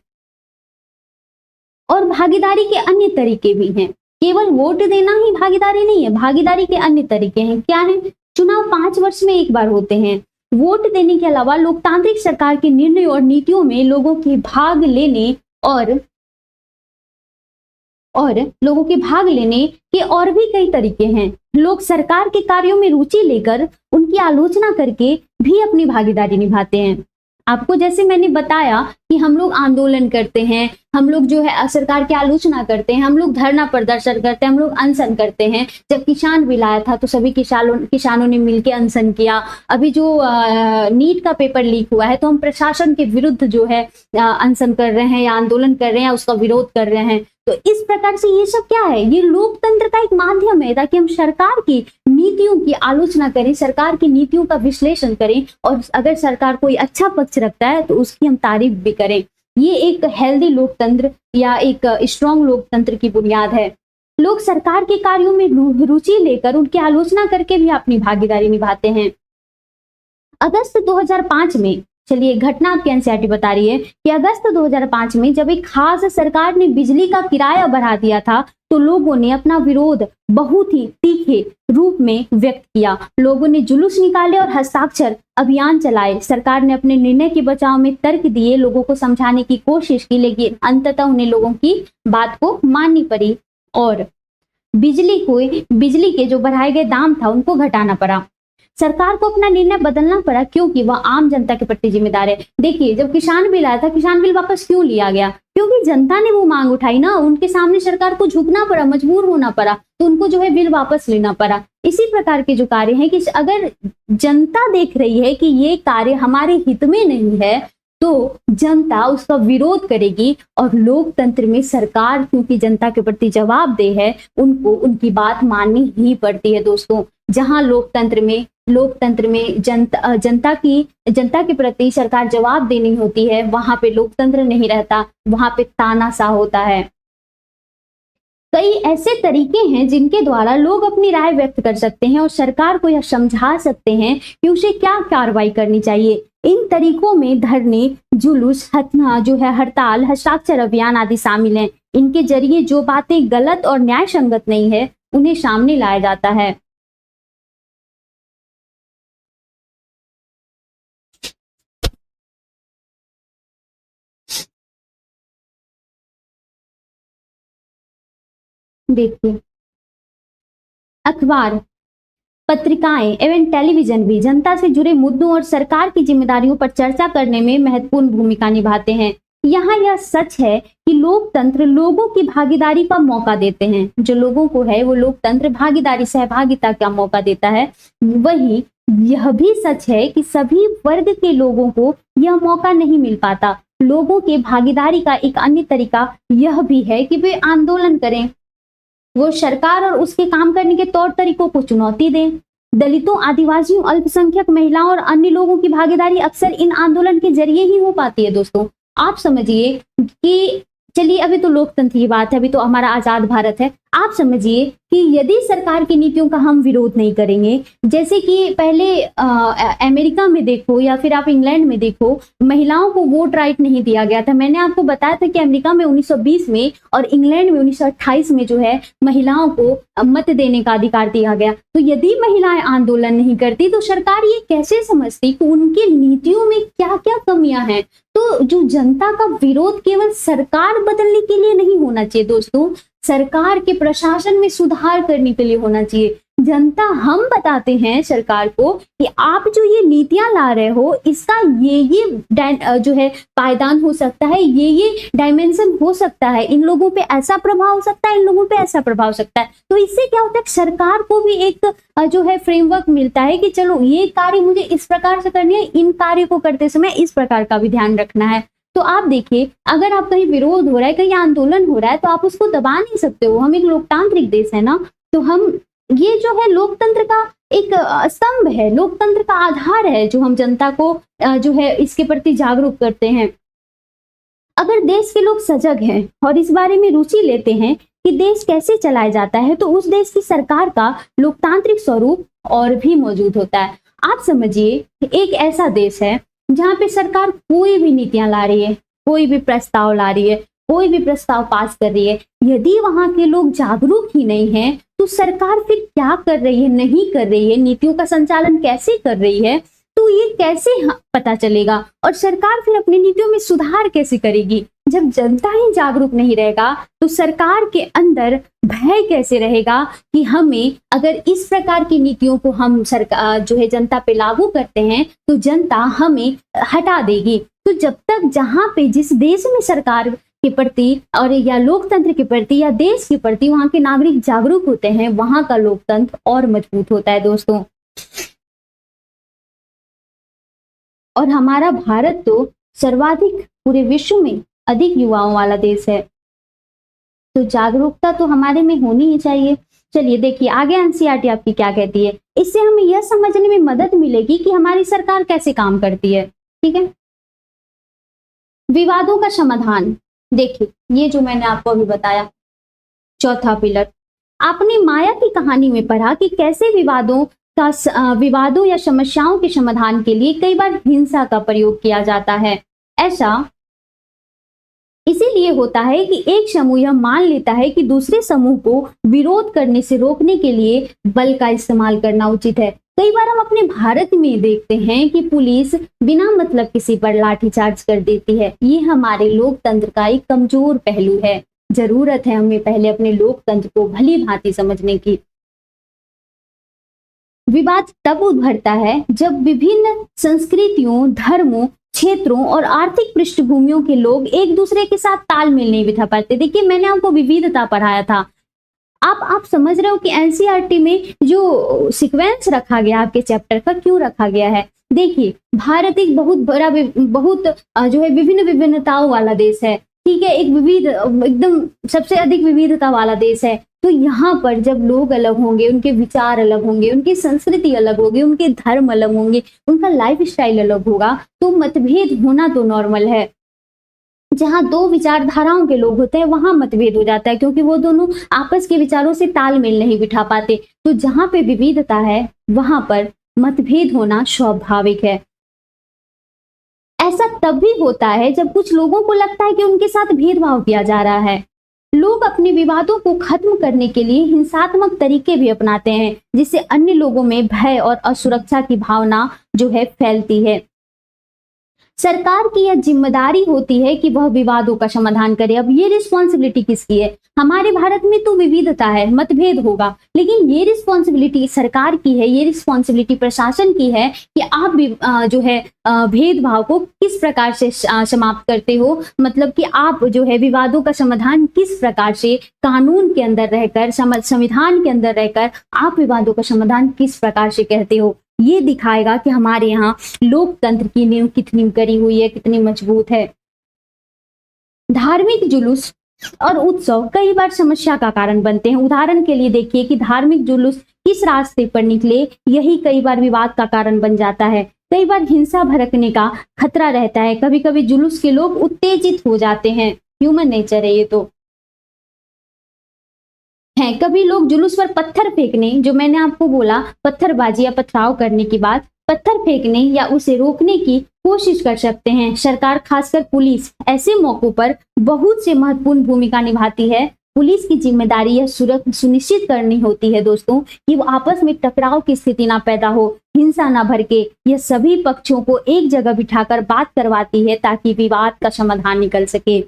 और भागीदारी के अन्य तरीके भी हैं। केवल वोट देना ही भागीदारी नहीं है, भागीदारी के अन्य तरीके हैं। क्या है? चुनाव 5 वर्ष में एक बार होते हैं। वोट देने के अलावा लोकतांत्रिक सरकार के निर्णय और नीतियों में लोगों के भाग लेने और लोगों के भाग लेने के और भी कई तरीके हैं। लोग सरकार के कार्यों में रुचि लेकर उनकी आलोचना करके भी अपनी भागीदारी निभाते हैं। आपको जैसे मैंने बताया कि हम लोग आंदोलन करते हैं, हम लोग जो है सरकार की आलोचना करते हैं, हम लोग धरना प्रदर्शन करते हैं, हम लोग अनशन करते हैं। जब किसान बिल आया था तो सभी किसानों ने मिलकर अनशन किया। अभी जो नीट का पेपर लीक हुआ है तो हम प्रशासन के विरुद्ध जो है अनशन कर रहे हैं या आंदोलन कर रहे हैं, उसका विरोध कर रहे हैं। तो इस प्रकार से ये सब क्या है? ये लोकतंत्र का एक माध्यम है ताकि हम सरकार की नीतियों की आलोचना करें, सरकार की नीतियों का विश्लेषण करें और अगर सरकार कोई अच्छा पक्ष रखता है तो उसकी हम तारीफ भी करें। ये एक हेल्दी लोकतंत्र या एक स्ट्रॉन्ग लोकतंत्र की बुनियाद है। लोग सरकार के कार्यों में रुचि लेकर उनकी आलोचना करके भी अपनी भागीदारी निभाते हैं। अगस्त 2005 में, चलिए घटना आपकी एनसीईआरटी बता रही है कि अगस्त 2005 में जब एक खास सरकार ने बिजली का किराया बढ़ा दिया था तो लोगों ने अपना विरोध बहुत ही तीखे रूप में व्यक्त किया। लोगों ने जुलूस निकाले और हस्ताक्षर अभियान चलाए। सरकार ने अपने निर्णय के बचाव में तर्क दिए, लोगों को समझाने की कोशिश की, लेकिन अंततः उन्हें लोगों की बात को माननी पड़ी और बिजली के जो बढ़ाए गए दाम था उनको घटाना पड़ा। सरकार को अपना निर्णय बदलना पड़ा क्योंकि वह आम जनता के प्रति जिम्मेदार है। देखिए, जब किसान बिल आया था, किसान बिल वापस क्यों लिया गया? क्योंकि जनता ने वो मांग उठाई ना, उनके सामने सरकार को झुकना पड़ा, मजबूर होना पड़ा, तो उनको जो है बिल वापस लेना पड़ा। इसी प्रकार के जो कार्य हैं कि अगर जनता देख रही है कि ये कार्य हमारे हित में नहीं है तो जनता उसका विरोध करेगी और लोकतंत्र में सरकार क्योंकि जनता के प्रति जवाबदेह है, उनको उनकी बात माननी ही पड़ती है। दोस्तों, जहां लोकतंत्र में जनता के प्रति सरकार जवाब देनी होती है, वहां पे लोकतंत्र नहीं रहता, वहां पे तानाशाह होता है। कई ऐसे तरीके हैं जिनके द्वारा लोग अपनी राय व्यक्त कर सकते हैं और सरकार को यह समझा सकते हैं कि उसे क्या कार्रवाई करनी चाहिए। इन तरीकों में धरने, जुलूस, हड़ताल, हस्ताक्षर अभियान आदि शामिल हैं। इनके जरिए जो बातें गलत और न्याय संगत नहीं है उन्हें सामने लाया जाता है। देखिए, अखबार, पत्रिकाएं एवं टेलीविजन भी जनता से जुड़े मुद्दों और सरकार की जिम्मेदारियों पर चर्चा करने में महत्वपूर्ण भूमिका निभाते हैं। यहाँ यह सच है कि लोकतंत्र लोगों की भागीदारी का मौका देते हैं। जो लोगों को है वो लोकतंत्र भागीदारी, सहभागिता का मौका देता है। वहीं यह भी सच है कि सभी वर्ग के लोगों को यह मौका नहीं मिल पाता। लोगों के भागीदारी का एक अन्य तरीका यह भी है कि वे आंदोलन करें, वो सरकार और उसके काम करने के तौर तरीकों को चुनौती दें। दलितों, आदिवासियों, अल्पसंख्यक महिलाओं और अन्य लोगों की भागीदारी अक्सर इन आंदोलन के जरिए ही हो पाती है। दोस्तों, आप समझिए कि चलिए अभी तो लोकतंत्र की बात है, अभी तो हमारा आजाद भारत है। आप समझिए कि यदि सरकार की नीतियों का हम विरोध नहीं करेंगे, जैसे कि पहले अमेरिका में देखो या फिर आप इंग्लैंड में देखो, महिलाओं को वोट राइट नहीं दिया गया था। मैंने आपको बताया था कि अमेरिका में 1920 में और इंग्लैंड में 1928 में जो है महिलाओं को मत देने का अधिकार दिया गया। तो यदि महिलाएं आंदोलन नहीं करती तो सरकार ये कैसे समझती कि उनकी नीतियों में क्या क्या कमियां हैं। तो जो जनता का विरोध केवल सरकार बदलने के लिए नहीं होना चाहिए दोस्तों, सरकार के प्रशासन में सुधार करने के लिए होना चाहिए। जनता हम बताते हैं सरकार को कि आप जो ये नीतियां ला रहे हो इसका ये जो है पायदान हो सकता है, ये डायमेंशन हो सकता है, इन लोगों पे ऐसा प्रभाव हो सकता है, इन लोगों पे ऐसा प्रभाव हो सकता है। तो इससे क्या होता है, सरकार को भी एक जो है फ्रेमवर्क मिलता है कि चलो ये कार्य मुझे इस प्रकार से करनी है, इन कार्य को करते समय इस प्रकार का भी ध्यान रखना है। तो आप देखिए, अगर आप कहीं विरोध हो रहा है, कहीं आंदोलन हो रहा है, तो आप उसको दबा नहीं सकते हो। हम एक लोकतांत्रिक देश है ना, तो हम ये जो है लोकतंत्र का एक स्तंभ है, लोकतंत्र का आधार है, जो हम जनता को जो है इसके प्रति जागरूक करते हैं। अगर देश के लोग सजग हैं और इस बारे में रुचि लेते हैं कि देश कैसे चलाया जाता है, तो उस देश की सरकार का लोकतांत्रिक स्वरूप और भी मौजूद होता है। आप समझिए, एक ऐसा देश है जहां पे सरकार कोई भी नीतियां ला रही है, कोई भी प्रस्ताव ला रही है, कोई भी प्रस्ताव पास कर रही है, यदि वहां के लोग जागरूक ही नहीं है तो सरकार फिर क्या कर रही है, नहीं कर रही है, नीतियों का संचालन कैसे कर रही है, तो ये कैसे पता चलेगा? और सरकार फिर अपनी नीतियों में सुधार कैसे करेगी? जब जनता ही जागरूक नहीं रहेगा तो सरकार के अंदर भय कैसे रहेगा कि हमें अगर इस प्रकार की नीतियों को हम सरकार जो है जनता पे लागू करते हैं तो जनता हमें हटा देगी। तो जब तक जहां पे जिस देश में सरकार के प्रति और या लोकतंत्र के प्रति या देश के प्रति वहां के नागरिक जागरूक होते हैं, वहां का लोकतंत्र और मजबूत होता है दोस्तों। और हमारा भारत तो सर्वाधिक पूरे विश्व में अधिक युवाओं वाला देश है, तो जागरूकता तो हमारे में होनी ही चाहिए। चलिए देखिए आगे एनसीईआरटी आपकी क्या कहती है। इससे हमें यह समझने में मदद मिलेगी कि हमारी सरकार कैसे काम करती है। ठीक है, विवादों का समाधान। देखिए ये जो मैंने आपको अभी बताया, चौथा पिलर, आपने माया की कहानी में पढ़ा कि कैसे विवादों या समस्याओं के समाधान के लिए कई बार हिंसा का प्रयोग किया जाता है। ऐसा इसीलिए होता है कि एक समूह यह मान लेता है कि दूसरे समूह को विरोध करने से रोकने के लिए बल का इस्तेमाल करना उचित है। कई बार हम अपने भारत में देखते हैं कि पुलिस बिना मतलब किसी पर लाठीचार्ज कर देती है। ये हमारे लोकतंत्र का एक कमजोर पहलू है। जरूरत है हमें पहले अपने लोकतंत्र को भली भांति समझने की। विवाद तब उभरता है जब विभिन्न संस्कृतियों, धर्मों, क्षेत्रों और आर्थिक पृष्ठभूमियों के लोग एक दूसरे के साथ तालमेल नहीं बिठा पाते। देखिए मैंने आपको विविधता पढ़ाया था, आप समझ रहे हो कि एनसीईआरटी में जो सीक्वेंस रखा गया आपके चैप्टर का क्यों रखा गया है। देखिए भारत एक बहुत बड़ा बहुत जो है विभिन्न विभिन्नताओं वाला देश है। ठीक है, एक विविध एकदम सबसे अधिक विविधता वाला देश है। तो यहाँ पर जब लोग अलग होंगे, उनके विचार अलग होंगे, उनकी संस्कृति अलग होगी, उनके धर्म अलग होंगे, उनका लाइफ स्टाइल अलग होगा, तो मतभेद होना तो नॉर्मल है। जहां दो विचारधाराओं के लोग होते हैं वहां मतभेद हो जाता है, क्योंकि वो दोनों आपस के विचारों से तालमेल नहीं बिठा पाते। तो जहां पे विविधता है वहां पर मतभेद होना स्वाभाविक है। ऐसा तब भी होता है जब कुछ लोगों को लगता है कि उनके साथ भेदभाव किया जा रहा है। लोग अपने विवादों को खत्म करने के लिए हिंसात्मक तरीके भी अपनाते हैं, जिससे अन्य लोगों में भय और असुरक्षा की भावना जो है फैलती है। सरकार की यह जिम्मेदारी होती है कि वह विवादों का समाधान करे। अब ये रिस्पॉन्सिबिलिटी किसकी है? हमारे भारत में तो विविधता है, मतभेद होगा, लेकिन ये रिस्पॉन्सिबिलिटी सरकार की है, ये रिस्पॉन्सिबिलिटी प्रशासन की है कि आप जो है भेदभाव को किस प्रकार से समाप्त करते हो। मतलब कि आप जो है विवादों का समाधान किस प्रकार से कानून के अंदर रहकर, संविधान के अंदर रहकर आप विवादों का समाधान किस प्रकार से कहते हो। ये दिखाएगा कि हमारे यहाँ लोकतंत्र की नींव कितनी करी हुई है, कितनी मजबूत है। धार्मिक जुलूस और उत्सव कई बार समस्या का कारण बनते हैं। उदाहरण के लिए देखिए कि धार्मिक जुलूस किस रास्ते पर निकले, यही कई बार विवाद का कारण बन जाता है। कई बार हिंसा भड़कने का खतरा रहता है। कभी कभी जुलूस के लोग उत्तेजित हो जाते हैं, ह्यूमन नेचर है ये तो है। कभी लोग जुलूस पर पत्थर फेंकने, जो मैंने आपको बोला पत्थरबाजी या पथराव करने की बात, पत्थर फेंकने या उसे रोकने की कोशिश कर सकते हैं। सरकार खासकर पुलिस ऐसे मौकों पर बहुत से महत्वपूर्ण भूमिका निभाती है। पुलिस की जिम्मेदारी यह सुनिश्चित करनी होती है दोस्तों कि वो आपस में टकराव की स्थिति ना पैदा हो, हिंसा ना भड़के। यह सभी पक्षों को एक जगह बिठाकर बात करवाती है ताकि विवाद का समाधान निकल सके।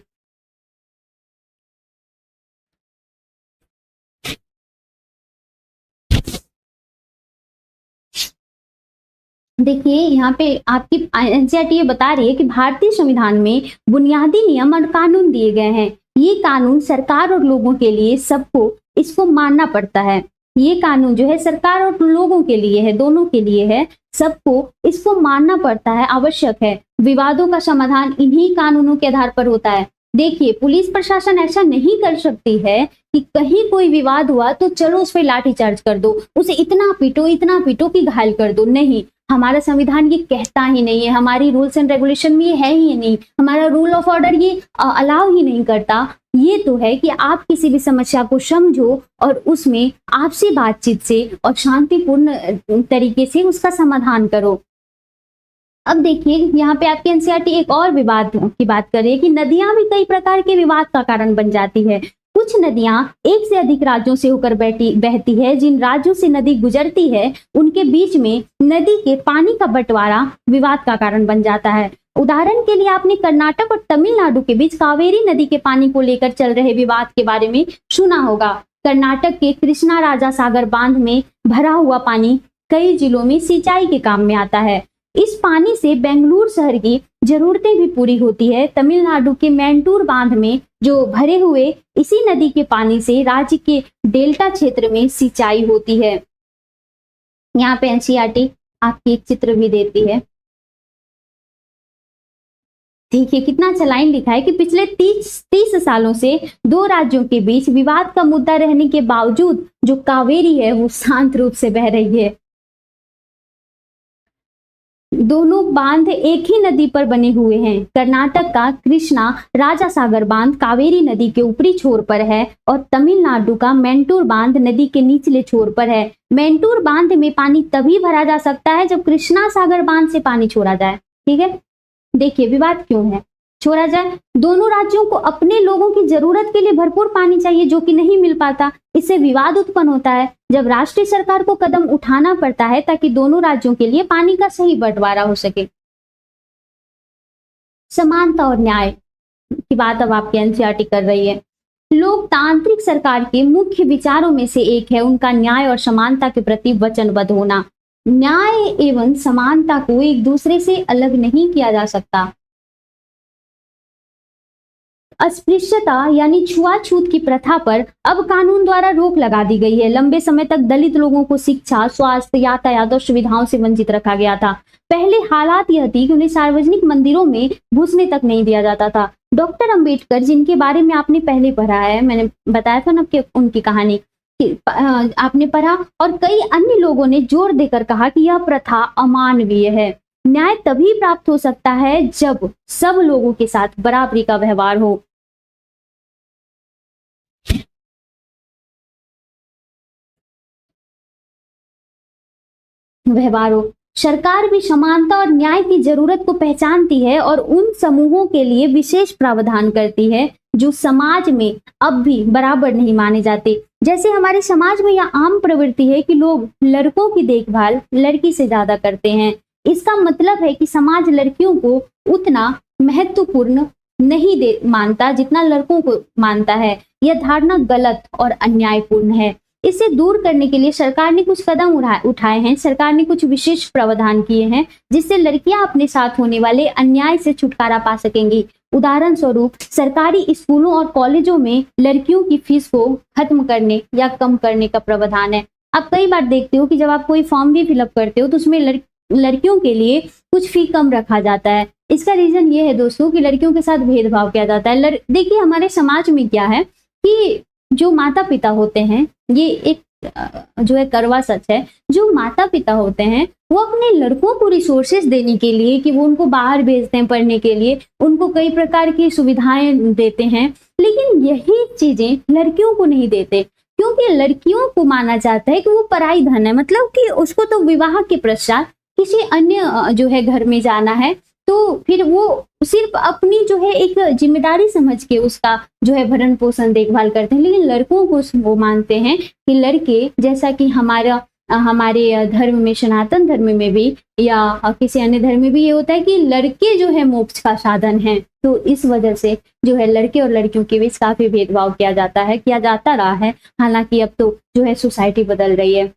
देखिए यहाँ पे आपकी एनसीईआरटी ये बता रही है कि भारतीय संविधान में बुनियादी नियम और कानून दिए गए हैं। ये कानून सरकार और लोगों के लिए, सबको इसको मानना पड़ता है। ये कानून जो है सरकार और लोगों के लिए है, दोनों के लिए है, सबको इसको मानना पड़ता है, आवश्यक है। विवादों का समाधान इन्हीं कानूनों के आधार पर होता है। देखिए पुलिस प्रशासन ऐसा नहीं कर सकती है कि कहीं कोई विवाद हुआ तो चलो उस पर लाठीचार्ज कर दो, उसे इतना पीटो कि घायल कर दो। नहीं, हमारा संविधान ये कहता ही नहीं है, हमारी रूल्स एंड रेगुलेशन में ये है ही नहीं, हमारा रूल ऑफ ऑर्डर ये अलाउ ही नहीं करता। ये तो है कि आप किसी भी समस्या को समझो और उसमें आपसी बातचीत से और शांतिपूर्ण तरीके से उसका समाधान करो। अब देखिए यहाँ पे आपकी एनसीईआरटी एक और विवाद की बात कर रही है कि नदियां भी कई प्रकार के विवाद का कारण बन जाती है। कुछ नदियां एक से अधिक राज्यों से होकर बहती है। जिन राज्यों से नदी गुजरती है उनके बीच में नदी के पानी का बंटवारा विवाद का कारण बन जाता है। उदाहरण के लिए आपने कर्नाटक और तमिलनाडु के बीच कावेरी नदी के पानी को लेकर चल रहे विवाद के बारे में सुना होगा। कर्नाटक के कृष्णा राजा सागर बांध में भरा हुआ पानी कई जिलों में सिंचाई के काम में आता है। इस पानी से बेंगलुरु शहर की जरूरतें भी पूरी होती है। तमिलनाडु के मैंटूर बांध में जो भरे हुए इसी नदी के पानी से राज्य के डेल्टा क्षेत्र में सिंचाई होती है। यहाँ पे एनसीईआरटी आपकी एक चित्र भी देती है। देखिए कितना अच्छा लाइन लिखा है कि पिछले 30 सालों से दो राज्यों के बीच विवाद का मुद्दा रहने के बावजूद जो कावेरी है वो शांत रूप से बह रही है। दोनों बांध एक ही नदी पर बने हुए हैं। कर्नाटक का कृष्णा राजा सागर बांध कावेरी नदी के ऊपरी छोर पर है और तमिलनाडु का मैंटूर बांध नदी के निचले छोर पर है। मैंटूर बांध में पानी तभी भरा जा सकता है जब कृष्णा सागर बांध से पानी छोड़ा जाए। ठीक है, देखिए विवाद क्यों है, छोड़ा जाए। दोनों राज्यों को अपने लोगों की जरूरत के लिए भरपूर पानी चाहिए जो कि नहीं मिल पाता। इससे विवाद उत्पन्न होता है जब राष्ट्रीय सरकार को कदम उठाना पड़ता है ताकि दोनों राज्यों के लिए पानी का सही बंटवारा हो सके। समानता और न्याय की बात अब आपकी एनसीईआरटी कर रही है। लोकतांत्रिक सरकार के मुख्य विचारों में से एक है उनका न्याय और समानता के प्रति वचनबद्ध होना। न्याय एवं समानता को एक दूसरे से अलग नहीं किया जा सकता। अस्पृश्यता यानी छुआछूत की प्रथा पर अब कानून द्वारा रोक लगा दी गई है। लंबे समय तक दलित लोगों को शिक्षा, स्वास्थ्य, यातायात और सुविधाओं से वंचित रखा गया था। पहले हालात यह थी कि उन्हें सार्वजनिक मंदिरों में घुसने तक नहीं दिया जाता था। डॉक्टर अंबेडकर, जिनके बारे में आपने पहले पढ़ा है, मैंने बताया था ना कि उनकी कहानी आपने पढ़ा, और कई अन्य लोगों ने जोर देकर कहा कि यह प्रथा अमानवीय है। न्याय तभी प्राप्त हो सकता है जब सब लोगों के साथ बराबरी का व्यवहार हो। सरकार भी समानता और न्याय की जरूरत को पहचानती है और उन समूहों के लिए विशेष प्रावधान करती है जो समाज में अब भी बराबर नहीं माने जाते। जैसे हमारे समाज में यह आम प्रवृत्ति है कि लोग लड़कों की देखभाल लड़की से ज्यादा करते हैं। इसका मतलब है कि समाज लड़कियों को उतना महत्वपूर्ण नहीं मानता जितना लड़कों को मानता है। यह धारणा गलत और अन्यायपूर्ण है। इसे दूर करने के लिए सरकार ने कुछ कदम उठाए हैं। सरकार ने कुछ विशेष प्रावधान किए हैं जिससे लड़कियां अपने साथ होने वाले अन्याय से छुटकारा पा सकेंगी। उदाहरण स्वरूप सरकारी स्कूलों और कॉलेजों में लड़कियों की फीस को खत्म करने या कम करने का प्रावधान है। आप कई बार देखते हो कि जब आप कोई फॉर्म भी फिलअप करते हो तो उसमें लड़कियों के लिए कुछ फी कम रखा जाता है। इसका रीजन ये है दोस्तों कि लड़कियों के साथ भेदभाव किया जाता है। देखिए हमारे समाज में क्या है कि जो माता पिता होते हैं, ये एक जो है कड़वा सच है, जो माता पिता होते हैं वो अपने लड़कों को रिसोर्सेज देने के लिए कि वो उनको बाहर भेजते हैं पढ़ने के लिए, उनको कई प्रकार की सुविधाएं देते हैं, लेकिन यही चीजें लड़कियों को नहीं देते क्योंकि लड़कियों को माना जाता है कि वो पराई धन है। मतलब कि उसको तो विवाह के पश्चात किसी अन्य जो है घर में जाना है, तो फिर वो सिर्फ अपनी जो है एक जिम्मेदारी समझ के उसका जो है भरण पोषण देखभाल करते हैं। लेकिन लड़कों को वो मानते हैं कि लड़के, जैसा कि हमारे धर्म में, सनातन धर्म में भी या किसी अन्य धर्म में भी ये होता है कि लड़के जो है मोक्ष का साधन है। तो इस वजह से जो है लड़के और लड़कियों के बीच काफी भेदभाव किया जाता रहा है। हालांकि अब तो जो है सोसाइटी बदल रही है।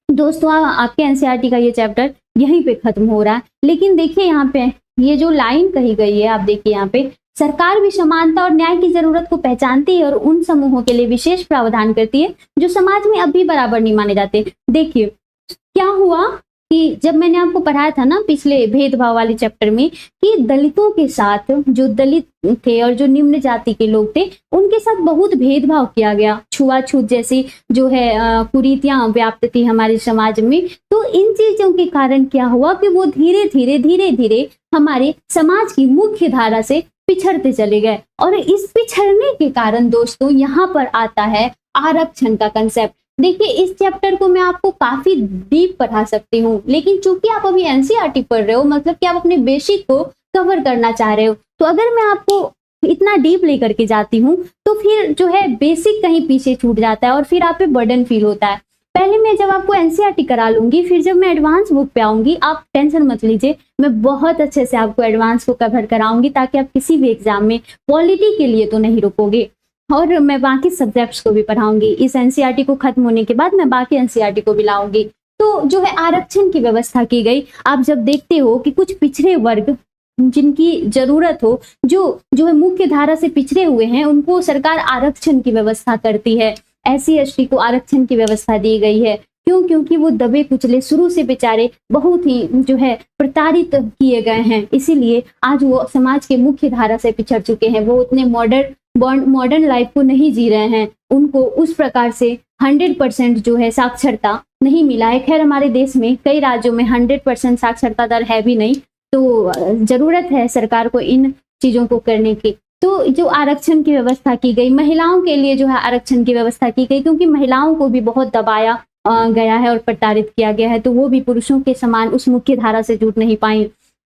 दोस्तों आपके एनसीईआरटी का ये चैप्टर यहीं पे खत्म हो रहा है। लेकिन देखिए यहाँ पे ये जो लाइन कही गई है, आप देखिए यहाँ पे, सरकार भी समानता और न्याय की जरूरत को पहचानती है और उन समूहों के लिए विशेष प्रावधान करती है जो समाज में अभी बराबर नहीं माने जाते। देखिए क्या हुआ कि जब मैंने आपको पढ़ाया था ना पिछले भेदभाव वाले चैप्टर में कि दलितों के साथ, जो दलित थे और जो निम्न जाति के लोग थे, उनके साथ बहुत भेदभाव किया गया। छुआछूत जैसी जो है कुरीतियां व्याप्त थी हमारे समाज में। तो इन चीजों के कारण क्या हुआ कि वो धीरे धीरे हमारे समाज की मुख्य धारा से पिछड़ते चले गए। और इस पिछड़ने के कारण दोस्तों यहाँ पर आता है आरक्षण का कंसेप्ट। देखिए इस चैप्टर को मैं आपको काफी डीप पढ़ा सकती हूँ, लेकिन चूंकि आप अभी एनसीईआरटी पढ़ रहे हो, मतलब कि आप अपने बेसिक को कवर करना चाह रहे हो, तो अगर मैं आपको इतना डीप लेकर के जाती हूँ तो फिर जो है बेसिक कहीं पीछे छूट जाता है और फिर आप पे बर्डन फील होता है। पहले मैं जब आपको एनसीईआरटी करा लूंगी, फिर जब मैं एडवांस बुक पे आऊंगी, आप टेंशन मत लीजिए, मैं बहुत अच्छे से आपको एडवांस को कवर कराऊंगी, ताकि आप किसी भी एग्जाम में पॉलिटी के लिए तो नहीं रुकोगे। और मैं बाकी सब्जेक्ट्स को भी पढ़ाऊंगी। इस एनसीईआरटी को खत्म होने के बाद मैं बाकी एनसीईआरटी को भी लाऊंगी। तो जो है आरक्षण की व्यवस्था की गई। आप जब देखते हो कि कुछ पिछड़े वर्ग जिनकी जरूरत हो, जो है मुख्य धारा से पिछड़े हुए हैं, उनको सरकार आरक्षण की व्यवस्था करती है। एससी एसटी को आरक्षण की व्यवस्था दी गई है। क्यों? क्योंकि वो दबे कुचले शुरू से बेचारे बहुत ही जो है प्रताड़ित किए गए हैं, इसीलिए आज वो समाज के मुख्य धारा से पिछड़ चुके हैं। वो उतने मॉडर्न लाइफ को नहीं जी रहे हैं, उनको उस प्रकार से 100% जो है साक्षरता नहीं मिला है। खैर हमारे देश में कई राज्यों में 100% साक्षरता दर है भी नहीं, तो जरूरत है सरकार को इन चीजों को करने की। तो जो आरक्षण की व्यवस्था की गई, महिलाओं के लिए जो है आरक्षण की व्यवस्था की गई, क्योंकि महिलाओं को भी बहुत दबाया गया है और प्रताड़ित किया गया है, तो वो भी पुरुषों के समान उस मुख्य धारा से जुड़ नहीं पाई।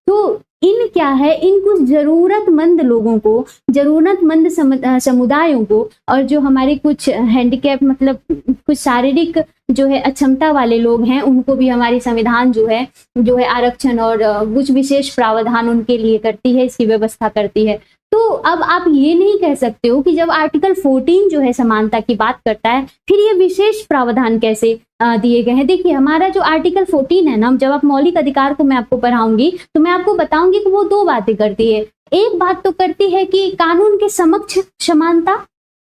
तो इन क्या है, इन कुछ जरूरतमंद लोगों को, जरूरतमंद समुदायों को, और जो हमारे कुछ हैंडीकैप मतलब कुछ शारीरिक जो है अक्षमता वाले लोग हैं, उनको भी हमारी संविधान जो है आरक्षण और कुछ विशेष प्रावधान उनके लिए करती है, इसकी व्यवस्था करती है। तो अब आप ये नहीं कह सकते हो कि जब आर्टिकल 14 जो है समानता की बात करता है, फिर ये विशेष प्रावधान कैसे दिए गए हैं। देखिए हमारा जो आर्टिकल 14 है ना, जब आप मौलिक अधिकार को मैं आपको पढ़ाऊंगी तो मैं आपको बताऊंगी कि वो दो बातें करती है। एक बात तो करती है कि कानून के समक्ष समानता,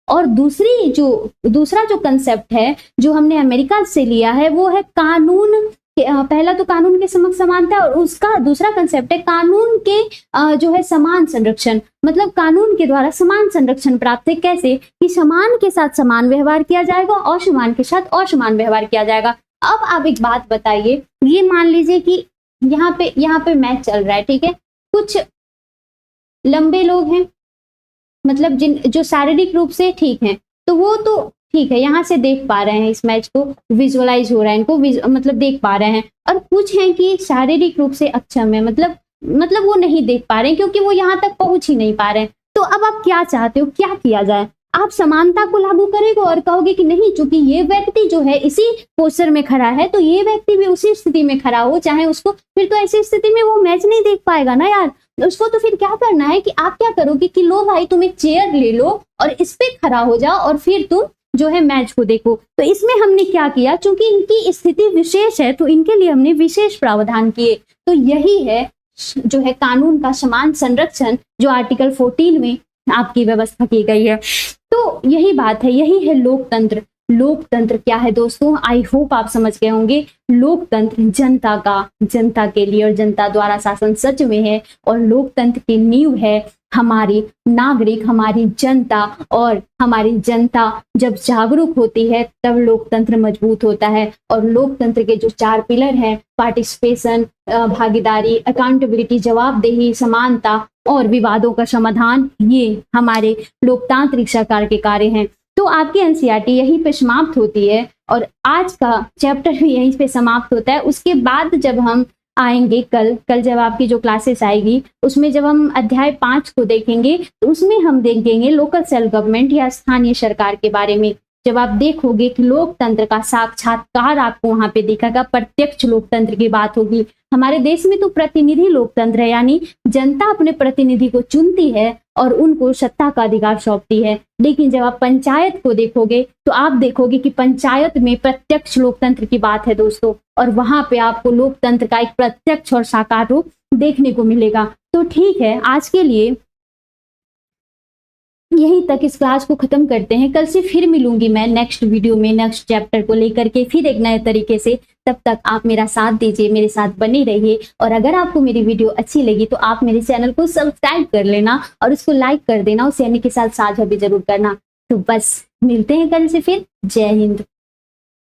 और दूसरा जो कंसेप्ट है जो हमने अमेरिका से लिया है, वो है कानून पहला तो कानून के समक्ष समानता, और उसका दूसरा कंसेप्ट है कानून के जो है समान संरक्षण। मतलब कानून के द्वारा समान संरक्षण प्राप्त है। कैसे? कि समान के साथ समान व्यवहार किया जाएगा, असमान के साथ असमान व्यवहार किया जाएगा। अब आप एक बात बताइए, ये मान लीजिए कि यहाँ पे मैच चल रहा है, ठीक है, कुछ लंबे लोग हैं, मतलब जो शारीरिक रूप से ठीक हैं, तो वो तो ठीक है, यहाँ से देख पा रहे हैं, इस मैच को विजुअलाइज हो रहा है, इनको मतलब देख पा रहे हैं। और कुछ हैं कि शारीरिक रूप से अक्षम है, मतलब वो नहीं देख पा रहे हैं, क्योंकि वो यहाँ तक पहुंच ही नहीं पा रहे हैं। तो अब आप क्या चाहते हो, क्या किया जाए? आप समानता को लागू करेंगे और कहोगे कि नहीं, चूंकि ये व्यक्ति जो है इसी पोस्टर में खड़ा है, तो ये व्यक्ति भी उसी स्थिति में खड़ा हो, चाहे उसको, फिर तो ऐसी स्थिति में वो मैच नहीं देख पाएगा ना यार। उसको तो फिर क्या करना है कि आप क्या करोगे कि लो भाई, तुम एक चेयर ले लो और इस पे खड़ा हो जाओ और फिर तुम जो है मैच को देखो। तो इसमें हमने क्या किया, चूंकि इनकी स्थिति विशेष है, तो इनके लिए हमने विशेष प्रावधान किए। तो यही है जो है कानून का समान संरक्षण, जो आर्टिकल 14 में आपकी व्यवस्था की गई है। तो यही बात है, यही है लोकतंत्र। लोकतंत्र क्या है दोस्तों, आई होप आप समझ गए होंगे। लोकतंत्र जनता के लिए और जनता द्वारा शासन सच में है, और लोकतंत्र की नींव है हमारी नागरिक, हमारी जनता। और हमारी जनता जब जागरूक होती है तब लोकतंत्र मजबूत होता है। और लोकतंत्र के जो 4 पिलर हैं, पार्टिसिपेशन, भागीदारी, अकाउंटेबिलिटी, जवाबदेही, समानता और विवादों का समाधान, ये हमारे लोकतांत्रिक सरकार के कार्य हैं। तो आपकी एनसीईआरटी यहीं पे समाप्त होती है, और आज का चैप्टर भी यहीं पे समाप्त होता है। उसके बाद जब हम आएंगे कल जब आपकी जो क्लासेस आएगी, उसमें जब हम अध्याय 5 को देखेंगे, तो उसमें हम देखेंगे लोकल सेल्फ गवर्नमेंट या स्थानीय सरकार के बारे में। जब आप देखोगे कि लोकतंत्र का साक्षात्कार आपको वहां पे दिखेगा, प्रत्यक्ष लोकतंत्र की बात होगी। हमारे देश में तो प्रतिनिधि लोकतंत्र है, यानी जनता अपने प्रतिनिधि को चुनती है और उनको सत्ता का अधिकार सौंपती है। लेकिन जब आप पंचायत को देखोगे तो आप देखोगे कि पंचायत में प्रत्यक्ष लोकतंत्र की बात है दोस्तों, और वहां पे आपको लोकतंत्र का एक प्रत्यक्ष और साकार रूप देखने को मिलेगा। तो ठीक है, आज के लिए यहीं तक इस क्लास को खत्म करते हैं। कल से फिर मिलूंगी मैं नेक्स्ट वीडियो में, नेक्स्ट चैप्टर को लेकर के फिर एक नए तरीके से। तब तक आप मेरा साथ दीजिए, मेरे साथ बने रहिए। और अगर आपको मेरी वीडियो अच्छी लगी तो आप मेरे चैनल को सब्सक्राइब कर लेना और उसको लाइक कर देना, उस यानी के साथ साझा भी जरूर करना। तो बस मिलते हैं कल से फिर। जय हिंद।